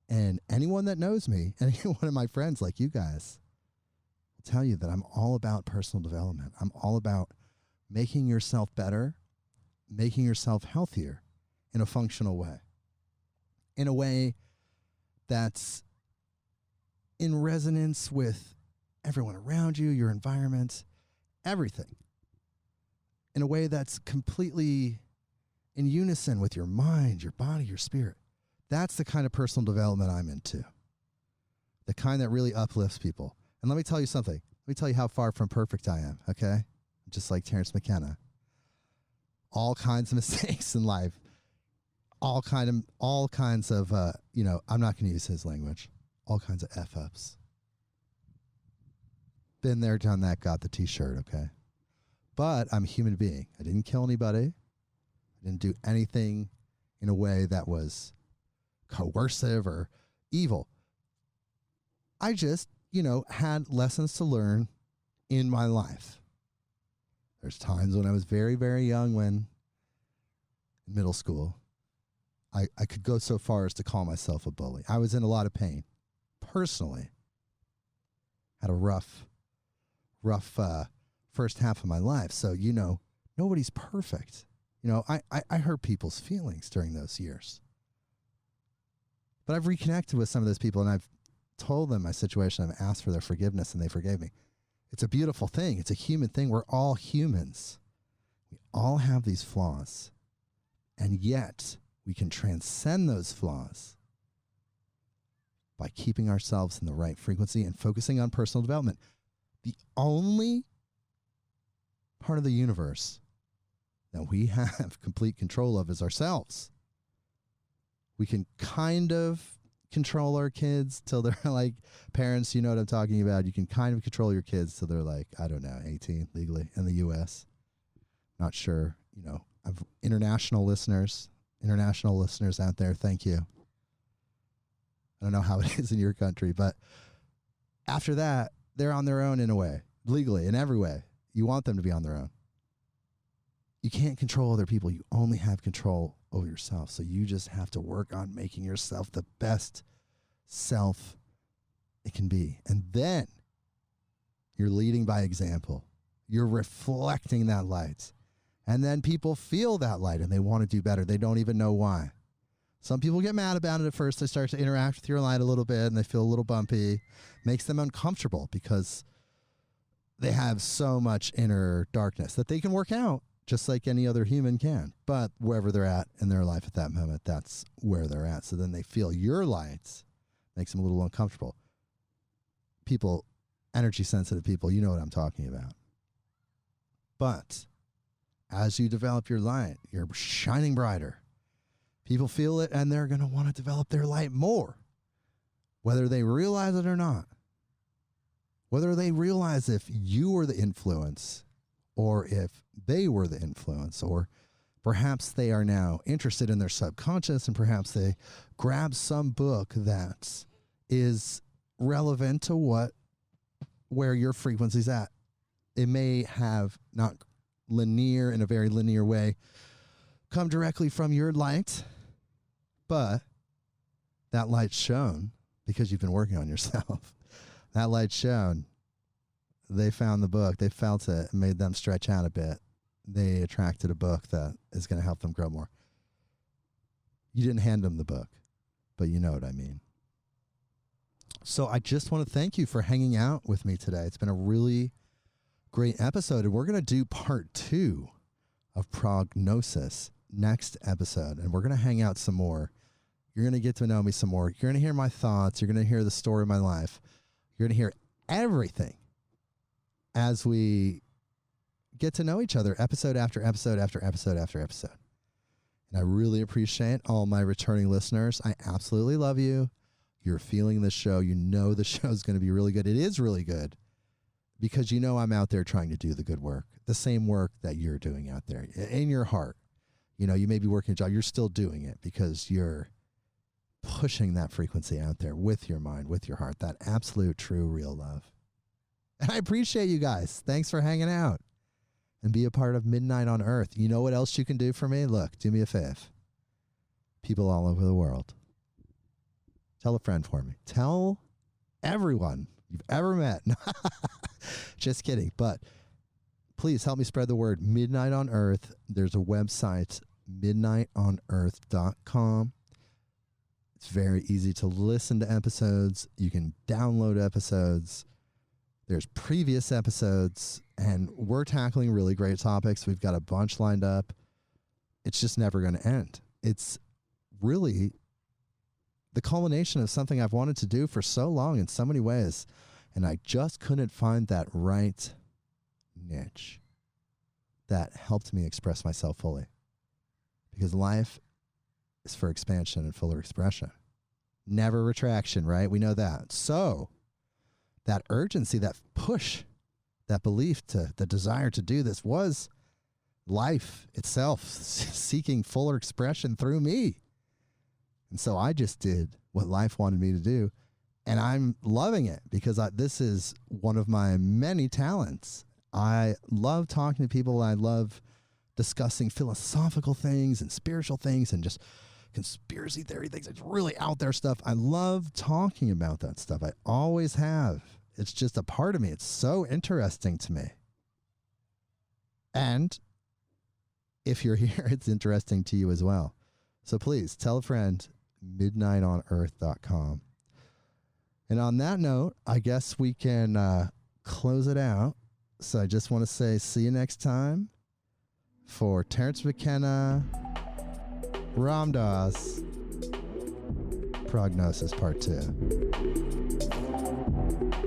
And anyone that knows me, any one of my friends like you guys, will tell you that I'm all about personal development. I'm all about making yourself better, making yourself healthier in a functional way, in a way that's in resonance with everyone around you, your environment, everything, in a way that's completely in unison with your mind, your body, your spirit. That's the kind of personal development I'm into, the kind that really uplifts people. And let me tell you something. Let me tell you how far from perfect I am, okay? Just like Terrence McKenna. All kinds of mistakes in life. All kinds of, I'm not going to use his language. All kinds of F-ups. Been there, done that, got the t-shirt, okay? But I'm a human being. I didn't kill anybody. I didn't do anything in a way that was coercive or evil. I just, had lessons to learn in my life. There's times when I was very, very young, when in middle school, I could go so far as to call myself a bully. I was in a lot of pain. Personally, had a rough first half of my life. So, nobody's perfect. I hurt people's feelings during those years. But I've reconnected with some of those people, and I've told them my situation. I've asked for their forgiveness, and they forgave me. It's a beautiful thing. It's a human thing. We're all humans. We all have these flaws. And yet, we can transcend those flaws by keeping ourselves in the right frequency and focusing on personal development. The only part of the universe that we have complete control of is ourselves. We can kind of control our kids till they're like, parents, you know what I'm talking about. You can kind of control your kids till they're like, 18 legally in the U.S. Not sure, I've international listeners out there. Thank you. I don't know how it is in your country, but after that, they're on their own in a way, legally, in every way. You want them to be on their own. You can't control other people. You only have control over yourself. So you just have to work on making yourself the best self it can be. And then you're leading by example. You're reflecting that light. And then people feel that light and they want to do better. They don't even know why. Some people get mad about it at first. They start to interact with your light a little bit and they feel a little bumpy. Makes them uncomfortable because they have so much inner darkness that they can work out just like any other human can. But wherever they're at in their life at that moment, that's where they're at. So then they feel your light makes them a little uncomfortable. People, energy sensitive people, you know what I'm talking about. But as you develop your light, you're shining brighter. People feel it and they're going to want to develop their light more, whether they realize it or not. Whether they realize if you were the influence or if they were the influence, or perhaps they are now interested in their subconscious and perhaps they grab some book that is relevant to where your frequency's at. It may have not linear, in a very linear way, come directly from your light, but that light's shown because you've been working on yourself. That light's shown. They found the book. They felt it. It made them stretch out a bit. They attracted a book that is going to help them grow more. You didn't hand them the book, but you know what I mean. So I just want to thank you for hanging out with me today. It's been a really great episode, and we're going to do part 2 of Prognosis next episode, and we're going to hang out some more. You're going to get to know me some more. You're going to hear my thoughts. You're going to hear the story of my life. You're going to hear everything as we get to know each other episode after episode after episode after episode. And I really appreciate all my returning listeners. I absolutely love you. You're feeling the show. You know the show is going to be really good. It is really good because you know I'm out there trying to do the good work, the same work that you're doing out there in your heart. You know, you may be working a job. You're still doing it because you're pushing that frequency out there with your mind, with your heart, that absolute, true, real love. And I appreciate you guys. Thanks for hanging out and be a part of Midnight on Earth. You know what else you can do for me? Look, do me a favor. People all over the world. Tell a friend for me. Tell everyone you've ever met. Just kidding. But please help me spread the word. Midnight on Earth. There's a website, midnightonearth.com. It's very easy to listen to episodes. You can download episodes. There's previous episodes, and we're tackling really great topics. We've got a bunch lined up. It's just never going to end. It's really the culmination of something I've wanted to do for so long in so many ways, and I just couldn't find that right niche that helped me express myself fully. Because life is for expansion and fuller expression. Never retraction, right? We know that. So that urgency, that push, that belief, the desire to do this was life itself seeking fuller expression through me. And so I just did what life wanted me to do. And I'm loving it because this is one of my many talents. I love talking to people. I love discussing philosophical things and spiritual things and just conspiracy theory things. It's really out there stuff. I love talking about that stuff. I always have. It's just a part of me. It's so interesting to me. And if you're here, it's interesting to you as well. So please tell a friend, midnightonearth.com. And on that note, I guess we can close it out. So I just want to say, see you next time. For Terrence McKenna, Ram Dass, Prognosis Part 2.